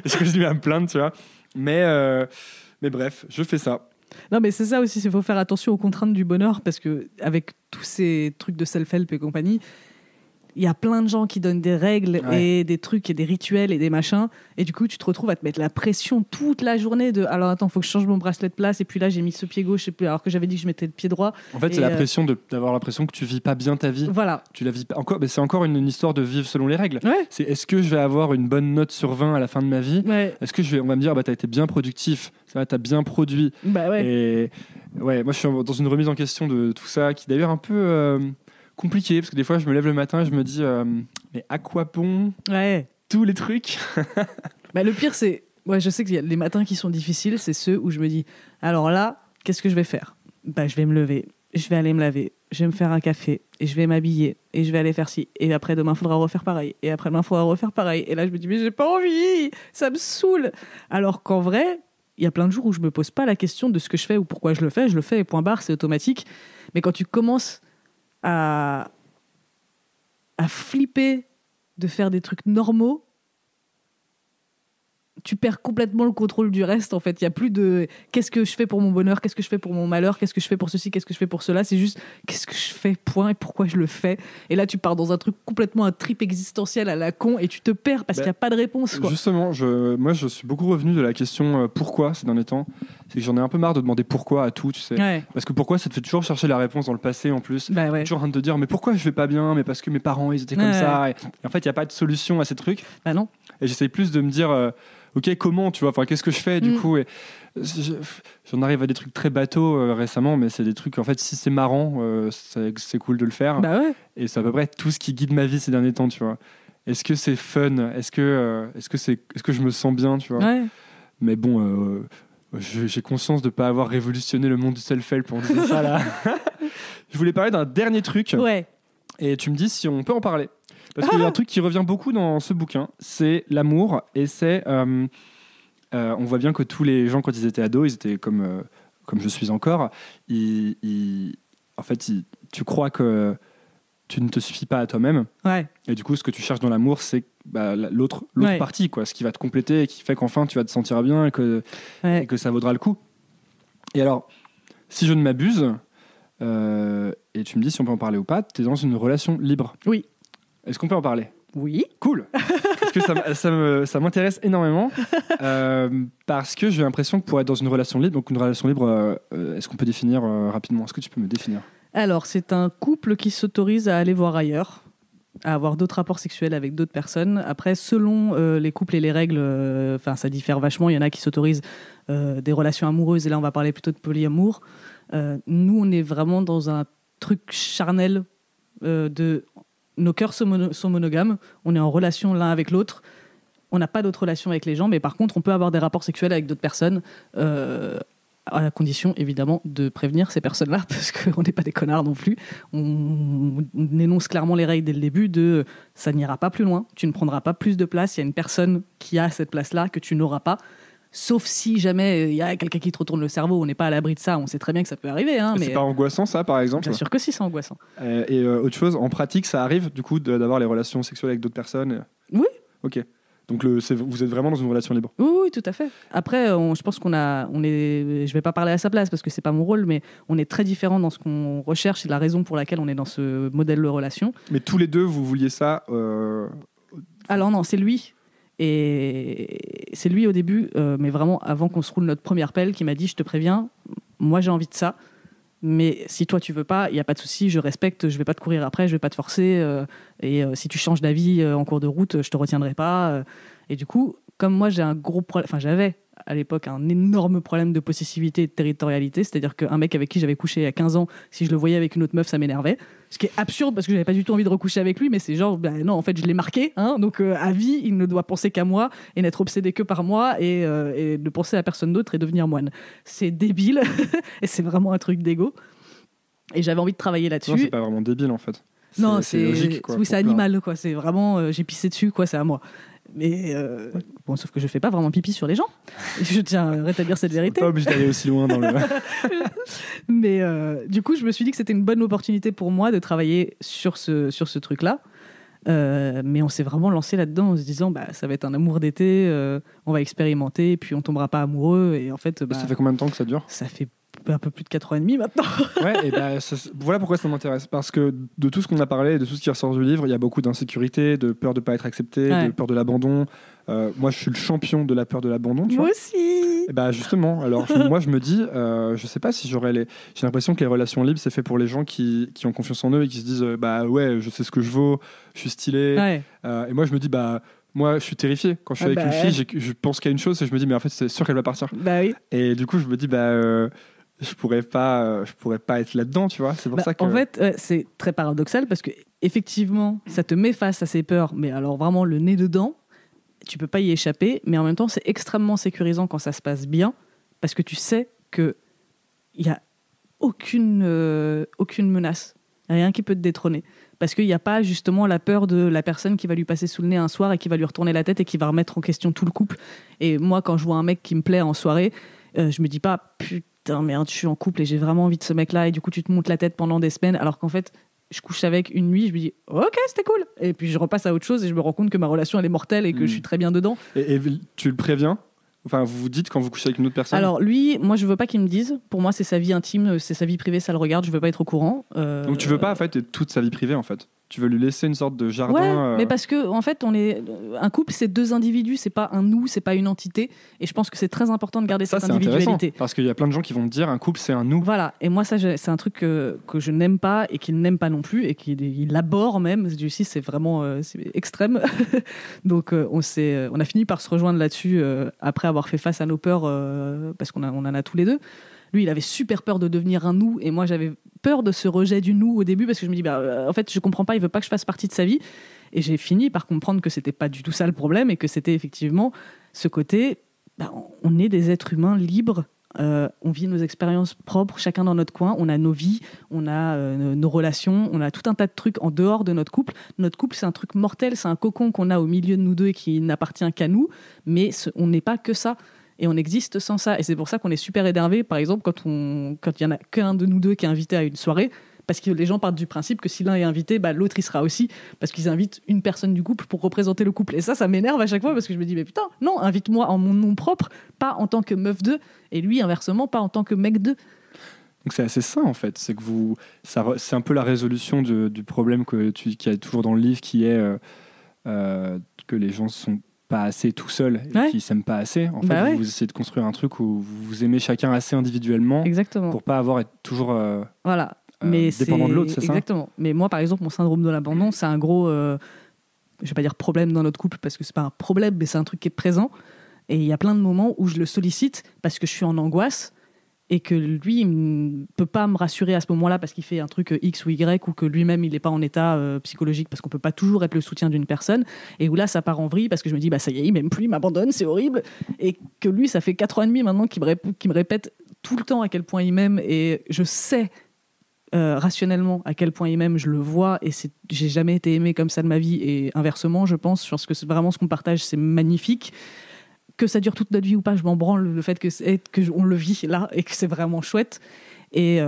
Est-ce que je lui à me plaindre, tu vois. Mais bref, je fais ça. Non, mais c'est ça aussi, il faut faire attention aux contraintes du bonheur, parce que avec tous ces trucs de self-help et compagnie, il y a plein de gens qui donnent des règles et des trucs et des rituels et des machins. Et du coup, tu te retrouves à te mettre la pression toute la journée de alors attends, faut que je change mon bracelet de place. Et puis là, j'ai mis ce pied gauche alors que j'avais dit que je mettais le pied droit. En fait, c'est la pression d'avoir l'impression que tu vis pas bien ta vie. Voilà. Tu la vis pas. C'est encore une histoire de vivre selon les règles. Ouais. C'est est-ce que je vais avoir une bonne note sur 20 à la fin de ma vie ? Est-ce que on va me dire, t'as été bien productif, t'as bien produit. Et moi, je suis dans une remise en question de tout ça qui est d'ailleurs un peu. Compliqué parce que des fois je me lève le matin et je me dis mais à quoi bon tous les trucs. Le pire c'est je sais qu'il y a les matins qui sont difficiles, c'est ceux où je me dis alors là qu'est-ce que je vais faire, je vais me lever, je vais aller me laver, je vais me faire un café et je vais m'habiller et je vais aller faire ci et après demain faudra refaire pareil et après demain faudra refaire pareil et là je me dis mais j'ai pas envie, ça me saoule, alors qu'en vrai il y a plein de jours où je me pose pas la question de ce que je fais ou pourquoi je le fais et point barre, c'est automatique. Mais quand tu commences à flipper de faire des trucs normaux, tu perds complètement le contrôle du reste. En fait, il y a plus de qu'est-ce que je fais pour mon bonheur, qu'est-ce que je fais pour mon malheur, qu'est-ce que je fais pour ceci, qu'est-ce que je fais pour cela. C'est juste qu'est-ce que je fais, point, et pourquoi je le fais. Et là, tu pars dans un truc complètement un trip existentiel à la con et tu te perds parce qu'il n'y a pas de réponse, quoi. Justement, moi, je suis beaucoup revenu de la question pourquoi ces derniers temps. C'est que j'en ai un peu marre de demander pourquoi à tout, tu sais. Parce que pourquoi, ça te fait toujours chercher la réponse dans le passé en plus. Toujours en train de te dire mais pourquoi je vais pas bien, mais parce que mes parents ils étaient comme ça. Et en fait, il y a pas de solution à ces trucs. Non. Et j'essaie plus de me dire ok, comment, tu vois, enfin, qu'est-ce que je fais du coup, et j'en arrive à des trucs très bateaux récemment, mais c'est des trucs, en fait, si c'est marrant, c'est cool de le faire. Et c'est à peu près tout ce qui guide ma vie ces derniers temps, tu vois. Est-ce que c'est fun ? Est-ce que je me sens bien, tu vois ? Mais bon, j'ai conscience de ne pas avoir révolutionné le monde du self-help en disant ça, là. Je voulais parler d'un dernier truc. Et tu me dis si on peut en parler. Parce qu'il y a un truc qui revient beaucoup dans ce bouquin, c'est l'amour. Et c'est... on voit bien que tous les gens, quand ils étaient ados, ils étaient comme je suis encore. En fait, tu crois que tu ne te suffis pas à toi-même. Et du coup, ce que tu cherches dans l'amour, c'est l'autre partie, quoi, ce qui va te compléter et qui fait qu'enfin, tu vas te sentir bien et que ça vaudra le coup. Et alors, si je ne m'abuse, et tu me dis si on peut en parler ou pas, tu es dans une relation libre. Oui. Est-ce qu'on peut en parler ? Oui. Cool. Parce que ça m'intéresse énormément parce que j'ai l'impression que pour être dans une relation libre, donc une relation libre, est-ce qu'on peut définir rapidement ? Est-ce que tu peux me définir ? Alors, c'est un couple qui s'autorise à aller voir ailleurs, à avoir d'autres rapports sexuels avec d'autres personnes. Après, selon les couples et les règles, ça diffère vachement. Il y en a qui s'autorisent des relations amoureuses et là, on va parler plutôt de polyamour. Nous, on est vraiment dans un truc charnel de... Nos cœurs sont monogames, on est en relation l'un avec l'autre, on n'a pas d'autres relations avec les gens, mais par contre, on peut avoir des rapports sexuels avec d'autres personnes, à la condition, évidemment, de prévenir ces personnes-là, parce qu'on n'est pas des connards non plus. On énonce clairement les règles dès le début de « ça n'ira pas plus loin, tu ne prendras pas plus de place, il y a une personne qui a cette place-là que tu n'auras pas ». Sauf si jamais il y a quelqu'un qui te retourne le cerveau, on n'est pas à l'abri de ça, on sait très bien que ça peut arriver. Mais c'est pas angoissant ça, par exemple ? Bien sûr que si, c'est angoissant. Et autre chose, en pratique, ça arrive du coup d'avoir les relations sexuelles avec d'autres personnes ? Oui. Ok. Donc vous êtes vraiment dans une relation libre ? Oui, tout à fait. Après, je pense je vais pas parler à sa place parce que c'est pas mon rôle, mais on est très différents dans ce qu'on recherche et la raison pour laquelle on est dans ce modèle de relation. Mais tous les deux, vous vouliez ça Alors non, c'est lui. Et c'est lui au début, mais vraiment avant qu'on se roule notre première pelle, qui m'a dit « Je te préviens, moi j'ai envie de ça, mais si toi tu veux pas, il n'y a pas de souci, je respecte, je vais pas te courir après, je vais pas te forcer, et si tu changes d'avis en cours de route, je te retiendrai pas. » Et du coup, comme moi j'ai un gros problème, j'avais à l'époque un énorme problème de possessivité et de territorialité, c'est-à-dire qu'un mec avec qui j'avais couché il y a 15 ans, si je le voyais avec une autre meuf, ça m'énervait. Ce qui est absurde parce que j'avais pas du tout envie de recoucher avec lui, mais c'est genre, non, en fait, je l'ai marqué, donc à vie, il ne doit penser qu'à moi et n'être obsédé que par moi et de penser à personne d'autre et devenir moine. C'est débile et c'est vraiment un truc d'égo. Et j'avais envie de travailler là-dessus. Non, c'est pas vraiment débile en fait. Non, c'est logique, quoi. Oui, c'est animal, quoi. C'est vraiment, j'ai pissé dessus, quoi, c'est à moi. Mais bon, sauf que je fais pas vraiment pipi sur les gens. Je tiens à rétablir cette vérité. Pas obligé d'aller aussi loin dans le. Mais du coup, je me suis dit que c'était une bonne opportunité pour moi de travailler sur ce truc-là. Mais on s'est vraiment lancé là-dedans en se disant, ça va être un amour d'été, on va expérimenter, puis on tombera pas amoureux. Et en fait, ça fait combien de temps que ça dure ? Ça fait un peu plus de 4 ans et demi maintenant. Ouais, et voilà pourquoi ça m'intéresse. Parce que de tout ce qu'on a parlé, de tout ce qui ressort du livre, il y a beaucoup d'insécurité, de peur de ne pas être accepté, de peur de l'abandon. Moi, je suis le champion de la peur de l'abandon. Moi aussi. Et justement, alors moi, je me dis, je sais pas si j'ai l'impression que les relations libres, c'est fait pour les gens qui ont confiance en eux et qui se disent, ouais, je sais ce que je vaux, je suis stylé. Ouais. Et moi, je me dis, moi, je suis terrifié. Quand je suis avec une fille, je pense qu'à une chose et je me dis, mais en fait, c'est sûr qu'elle va partir. Oui. Et du coup, je me dis, je pourrais pas être là-dedans, tu vois. C'est pour ça que... En fait, c'est très paradoxal parce que effectivement, ça te met face à ces peurs, mais alors vraiment le nez dedans, tu peux pas y échapper. Mais en même temps, c'est extrêmement sécurisant quand ça se passe bien parce que tu sais que il y a aucune menace, rien qui peut te détrôner. Parce qu'il n'y a pas justement la peur de la personne qui va lui passer sous le nez un soir et qui va lui retourner la tête et qui va remettre en question tout le couple. Et moi, quand je vois un mec qui me plaît en soirée, je me dis pas putain merde, je suis en couple et j'ai vraiment envie de ce mec-là, et du coup tu te montes la tête pendant des semaines, alors qu'en fait je couche avec une nuit, je me dis ok, c'était cool, et puis je repasse à autre chose et je me rends compte que ma relation elle est mortelle et que je suis très bien dedans. Et tu le préviens? Enfin, vous vous dites quand vous couchez avec une autre personne? Alors lui, moi je veux pas qu'il me dise. Pour moi c'est sa vie intime, c'est sa vie privée, ça le regarde. Je veux pas être au courant. Donc tu veux pas en fait toute sa vie privée en fait? Tu veux lui laisser une sorte de jardin? Ouais, mais parce que en fait un couple c'est 2 individus, c'est pas un nous, c'est pas une entité. Et je pense que c'est très important de garder cette individualité. Parce qu'il y a plein de gens qui vont te dire un couple c'est un nous. Voilà. Et moi ça c'est un truc que je n'aime pas et qu'il n'aime pas non plus et qu'il abhorre même. Celui-ci c'est vraiment c'est extrême. Donc on a fini par se rejoindre là-dessus après avoir fait face à nos peurs parce qu'on en a tous les deux. Lui, il avait super peur de devenir un nous, et moi, j'avais peur de ce rejet du nous au début, parce que je me dis, en fait, je comprends pas, il veut pas que je fasse partie de sa vie. Et j'ai fini par comprendre que c'était pas du tout ça le problème, et que c'était effectivement ce côté, on est des êtres humains libres, on vit nos expériences propres, chacun dans notre coin, on a nos vies, on a nos relations, on a tout un tas de trucs en dehors de notre couple. Notre couple, c'est un truc mortel, c'est un cocon qu'on a au milieu de nous deux et qui n'appartient qu'à nous, mais on n'est pas que ça. Et on existe sans ça. Et c'est pour ça qu'on est super énervé, par exemple, quand il y en a qu'un de nous deux qui est invité à une soirée, parce que les gens partent du principe que si l'un est invité, l'autre y sera aussi, parce qu'ils invitent une personne du couple pour représenter le couple. Et ça m'énerve à chaque fois, parce que je me dis, mais putain, non, invite-moi en mon nom propre, pas en tant que meuf d'eux, et lui, inversement, pas en tant que mec d'eux. Donc c'est assez sain en fait, c'est que c'est un peu la résolution du problème qu'il y a toujours dans le livre, qui est que les gens sont pas assez tout seul et qui s'aiment pas assez. En fait, vous essayez de construire un truc où vous vous aimez chacun assez individuellement. Exactement. Pour pas être toujours mais dépendant de l'autre, c'est ça? Exactement. Mais moi, par exemple, mon syndrome de l'abandon, c'est un gros, je vais pas dire problème dans notre couple parce que c'est pas un problème, mais c'est un truc qui est présent. Et il y a plein de moments où je le sollicite parce que je suis en angoisse et que lui, il ne peut pas me rassurer à ce moment-là parce qu'il fait un truc X ou Y, ou que lui-même, il n'est pas en état psychologique, parce qu'on ne peut pas toujours être le soutien d'une personne. Et où là, ça part en vrille parce que je me dis, ça y est, il m'aime plus, il m'abandonne, c'est horrible. Et que lui, ça fait 4 ans et demi maintenant qu'il me répète tout le temps à quel point il m'aime. Et je sais rationnellement à quel point il m'aime, je le vois. Et j'ai jamais été aimée comme ça de ma vie. Et inversement, je pense que c'est vraiment ce qu'on partage, c'est magnifique. Que ça dure toute notre vie ou pas, je m'en branle, le fait qu'on le vit là et que c'est vraiment chouette. Et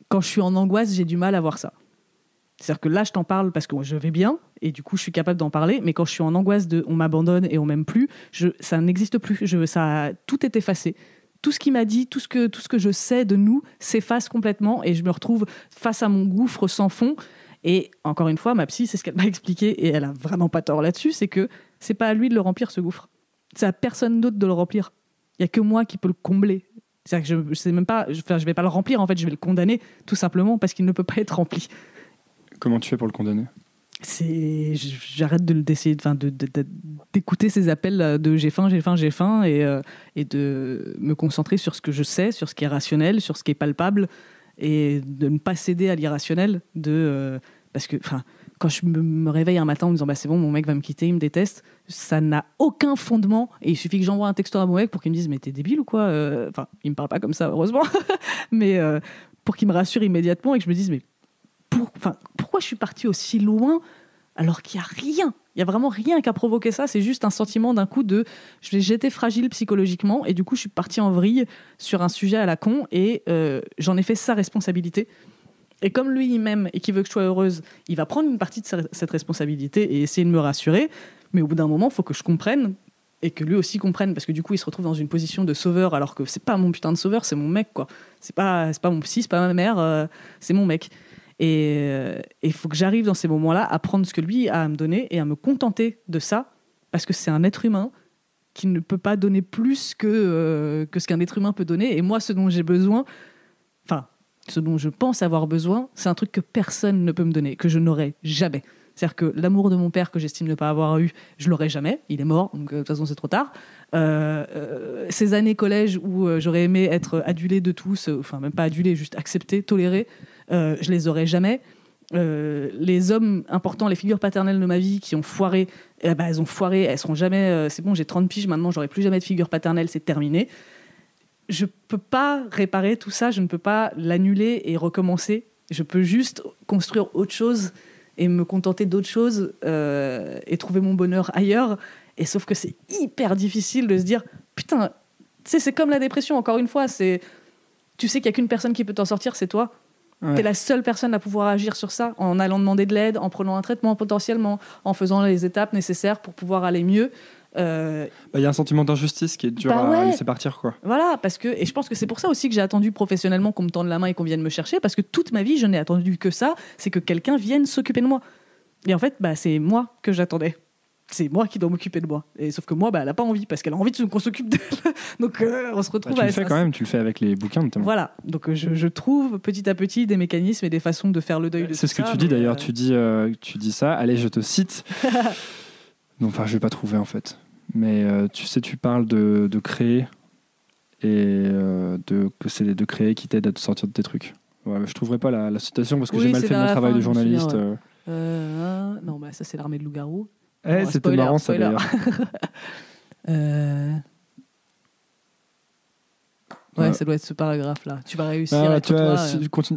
quand je suis en angoisse, j'ai du mal à voir ça. C'est-à-dire que là, je t'en parle parce que je vais bien et du coup, je suis capable d'en parler. Mais quand je suis en angoisse de on m'abandonne et on m'aime plus, ça n'existe plus. Tout est effacé. Tout ce qu'il m'a dit, tout ce que je sais de nous s'efface complètement et je me retrouve face à mon gouffre sans fond. Et encore une fois, ma psy, c'est ce qu'elle m'a expliqué et elle a vraiment pas tort là-dessus, c'est que c'est pas à lui de le remplir, ce gouffre. C'est à personne d'autre de le remplir. Il y a que moi qui peux le combler. C'est-à-dire que je sais même pas, je vais pas le remplir, en fait, je vais le condamner tout simplement parce qu'il ne peut pas être rempli. Comment tu fais pour le condamner? J'arrête d'écouter ces appels de j'ai faim et de me concentrer sur ce que je sais, sur ce qui est rationnel, sur ce qui est palpable, et de ne pas céder à l'irrationnel parce que quand je me réveille un matin en me disant c'est bon, mon mec va me quitter, il me déteste, ça n'a aucun fondement et il suffit que j'envoie un texto à mon mec pour qu'il me dise mais t'es débile ou quoi, il me parle pas comme ça heureusement mais pour qu'il me rassure immédiatement et que je me dise mais pourquoi je suis partie aussi loin alors qu'il n'y a rien. Il n'y a vraiment rien qui a provoqué ça. C'est juste un sentiment d'un coup j'étais fragile psychologiquement et du coup, je suis partie en vrille sur un sujet à la con et j'en ai fait sa responsabilité. Et comme lui, il m'aime et qu'il veut que je sois heureuse, il va prendre une partie de cette responsabilité et essayer de me rassurer. Mais au bout d'un moment, il faut que je comprenne et que lui aussi comprenne, parce que du coup il se retrouve dans une position de sauveur alors que c'est pas mon putain de sauveur, c'est mon mec quoi. C'est pas mon psy, c'est pas ma mère, c'est mon mec. Et il faut que j'arrive dans ces moments-là à prendre ce que lui a à me donner et à me contenter de ça, parce que c'est un être humain qui ne peut pas donner plus que ce qu'un être humain peut donner. Et moi, ce dont j'ai besoin, enfin, ce dont je pense avoir besoin, c'est un truc que personne ne peut me donner, que je n'aurai jamais. C'est-à-dire que l'amour de mon père, que j'estime ne pas avoir eu, je l'aurai jamais. Il est mort, donc de toute façon, c'est trop tard. Ces années collège où j'aurais aimé être adulée de tous, enfin, même pas adulée, juste acceptée, tolérée, je les aurai jamais. Les hommes importants, les figures paternelles de ma vie qui ont foiré, elles ont foiré, elles seront jamais. C'est bon, j'ai 30 piges maintenant, j'aurai plus jamais de figure paternelle, c'est terminé. Je peux pas réparer tout ça, je ne peux pas l'annuler et recommencer. Je peux juste construire autre chose et me contenter d'autres choses et trouver mon bonheur ailleurs. Et sauf que c'est hyper difficile de se dire putain, tu sais, c'est comme la dépression. Encore une fois, tu sais qu'il y a qu'une personne qui peut t'en sortir, c'est toi. Ouais. T'es la seule personne à pouvoir agir sur ça, en allant demander de l'aide, en prenant un traitement potentiellement, en faisant les étapes nécessaires pour pouvoir aller mieux. Y a un sentiment d'injustice qui est dur à laisser partir, quoi. Voilà, et je pense que c'est pour ça aussi que j'ai attendu professionnellement qu'on me tende la main et qu'on vienne me chercher, parce que toute ma vie, je n'ai attendu que ça, c'est que quelqu'un vienne s'occuper de moi. Et en fait, c'est moi que j'attendais. C'est moi qui dois m'occuper de moi. Et sauf que moi, elle n'a pas envie, parce qu'elle a envie qu'on s'occupe d'elle. Donc on se retrouve tu le fais quand même, tu le fais avec les bouquins notamment. Voilà, donc je trouve petit à petit des mécanismes et des façons de faire le deuil de c'est tout ça. C'est ce que tu dis d'ailleurs, tu dis ça, allez, je te cite. Non, enfin, je vais pas trouver en fait. Mais tu sais, tu parles de créer et que c'est de créer qui t'aide à te sortir de tes trucs. Ouais, je trouverai pas la citation parce que j'ai mal fait mon travail de journaliste. Non, ça c'est l'armée de loup-garou. C'était spoiler, marrant ça d'ailleurs. Ouais, ça doit être ce paragraphe-là. Tu vas réussir à être toi.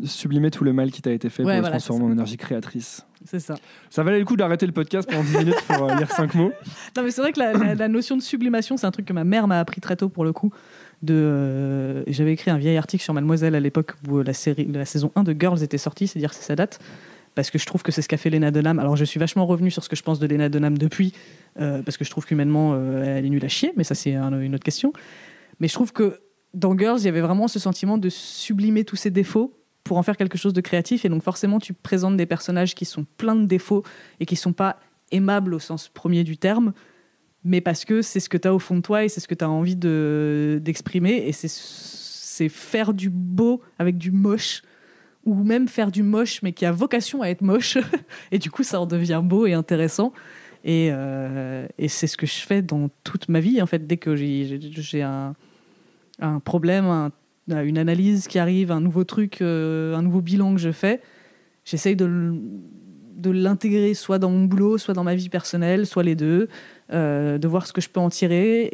Sublimer tout le mal qui t'a été fait pour le transformer en énergie créatrice. C'est ça. Ça valait le coup d'arrêter le podcast pendant 10 minutes pour lire 5 mots. Non, mais c'est vrai que la notion de sublimation, c'est un truc que ma mère m'a appris très tôt pour le coup. J'avais écrit un vieil article sur Mademoiselle à l'époque où la saison 1 de Girls était sortie, c'est dire si ça date. Parce que je trouve que c'est ce qu'a fait Lena Dunham. Alors je suis vachement revenue sur ce que je pense de Lena Dunham depuis, parce que je trouve qu'humainement elle est nulle à chier, mais ça c'est une autre question. Mais je trouve que dans Girls, il y avait vraiment ce sentiment de sublimer tous ses défauts pour en faire quelque chose de créatif, et donc forcément tu présentes des personnages qui sont pleins de défauts et qui sont pas aimables au sens premier du terme, mais parce que c'est ce que tu as au fond de toi et c'est ce que tu as envie d'exprimer, et c'est faire du beau avec du moche, ou même faire du moche mais qui a vocation à être moche et du coup ça en devient beau et intéressant, et c'est ce que je fais dans toute ma vie en fait. Dès que j'ai un problème, une analyse qui arrive, un nouveau truc, un nouveau bilan que je fais, j'essaye de l'intégrer soit dans mon boulot, soit dans ma vie personnelle, soit les deux, de voir ce que je peux en tirer,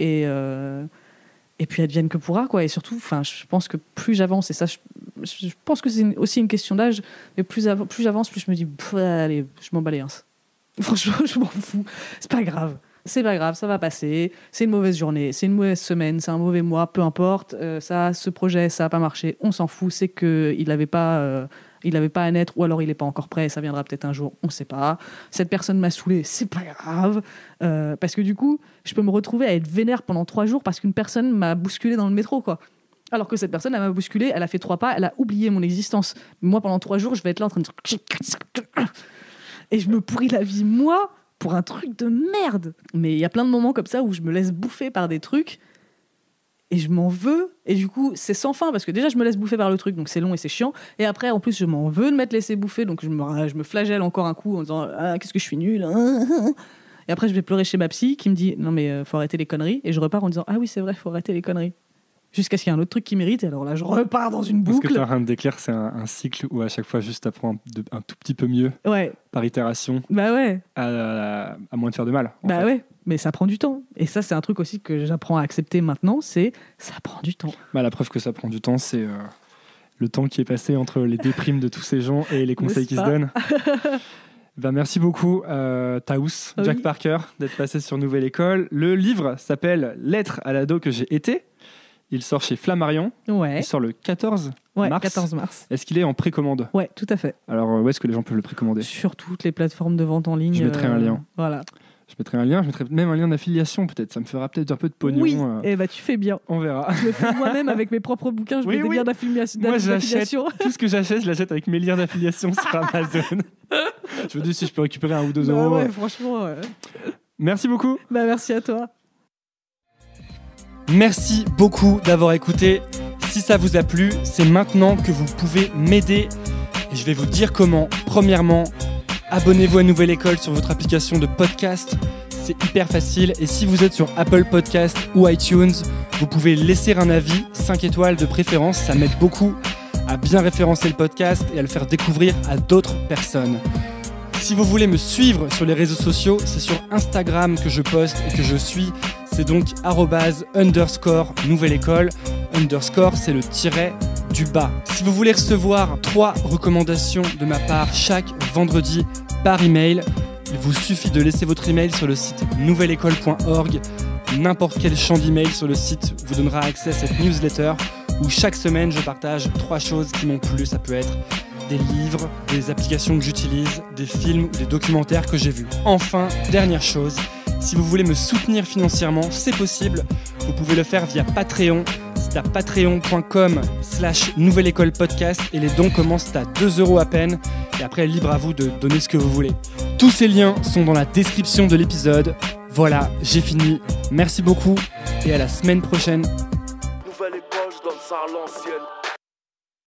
et puis advienne que pourra, quoi. Et surtout, je pense que plus j'avance, et ça je pense que c'est aussi une question d'âge, mais plus j'avance, plus je me dis allez, je m'en bats les uns. Franchement, je m'en fous, c'est pas grave, ça va passer, c'est une mauvaise journée, c'est une mauvaise semaine, c'est un mauvais mois, peu importe, ce projet ça a pas marché, on s'en fout, c'est qu'il avait pas à naître, ou alors il est pas encore prêt, ça viendra peut-être un jour, on sait pas, cette personne m'a saoulé, c'est pas grave, parce que du coup je peux me retrouver à être vénère pendant 3 jours parce qu'une personne m'a bousculé dans le métro, quoi. Alors que cette personne, elle m'a bousculé, elle a fait 3 pas, elle a oublié mon existence. Moi, pendant 3 jours, je vais être là en train de... Et je me pourris la vie, moi, pour un truc de merde. Mais il y a plein de moments comme ça où je me laisse bouffer par des trucs et je m'en veux. Et du coup, c'est sans fin, parce que déjà, je me laisse bouffer par le truc, donc c'est long et c'est chiant. Et après, en plus, je m'en veux de m'être laissé bouffer, donc je me flagelle encore un coup en disant « Ah, qu'est-ce que je suis nulle !» Et après, je vais pleurer chez ma psy qui me dit « Non, mais faut arrêter les conneries. » Et je repars en disant « Ah oui, c'est vrai, faut arrêter les conneries. » Jusqu'à ce qu'il y ait un autre truc qui mérite, et alors là je repars dans une boucle. Ce que tu es en train de décrire, c'est un cycle où à chaque fois juste t'apprends un tout petit peu mieux, par itération, à moins de faire de mal. Mais ça prend du temps, et ça c'est un truc aussi que j'apprends à accepter maintenant, c'est ça prend du temps. La preuve que ça prend du temps, c'est le temps qui est passé entre les déprimes de tous ces gens et les conseils qui se donnent. Merci beaucoup Taous, Jack Parker, d'être passé sur Nouvelle École. Le livre s'appelle Lettre à l'ado que j'ai été. Il sort chez Flammarion. Ouais. Il sort le 14 mars. 14 mars. Est-ce qu'il est en précommande ? Ouais, tout à fait. Alors, où est-ce que les gens peuvent le précommander ? Sur toutes les plateformes de vente en ligne. Je mettrai un lien. Voilà. Je mettrai un lien, je mettrai même un lien d'affiliation peut-être. Ça me fera peut-être un peu de pognon. Oui, tu fais bien. On verra. Je le fais moi-même avec mes propres bouquins, je mets des liens d'affiliation. Moi, tout ce que j'achète, je l'achète avec mes liens d'affiliation sur Amazon. Je me dis si je peux récupérer 1 ou 2 euros. Ouais, franchement. Merci beaucoup. Merci à toi. Merci beaucoup d'avoir écouté. Si ça vous a plu, c'est maintenant que vous pouvez m'aider. Et je vais vous dire comment. Premièrement, abonnez-vous à Nouvelle École sur votre application de podcast. C'est hyper facile. Et si vous êtes sur Apple Podcast ou iTunes, vous pouvez laisser un avis, 5 étoiles de préférence. Ça m'aide beaucoup à bien référencer le podcast et à le faire découvrir à d'autres personnes. Si vous voulez me suivre sur les réseaux sociaux, c'est sur Instagram que je poste et que je suis. C'est donc @_Nouvelle École. _ c'est le tiret du bas. Si vous voulez recevoir 3 recommandations de ma part chaque vendredi par email, il vous suffit de laisser votre email sur le site nouvelleécole.org. N'importe quel champ d'email sur le site vous donnera accès à cette newsletter où chaque semaine je partage 3 choses qui m'ont plu. Ça peut être des livres, des applications que j'utilise, des films ou des documentaires que j'ai vus. Enfin, dernière chose, si vous voulez me soutenir financièrement, c'est possible. Vous pouvez le faire via Patreon. C'est à patreon.com/Nouvelle École Podcast et les dons commencent à 2 € à peine. Et après, libre à vous de donner ce que vous voulez. Tous ces liens sont dans la description de l'épisode. Voilà, j'ai fini. Merci beaucoup et à la semaine prochaine. Nouvelle école, je donne ça à l'ancienne.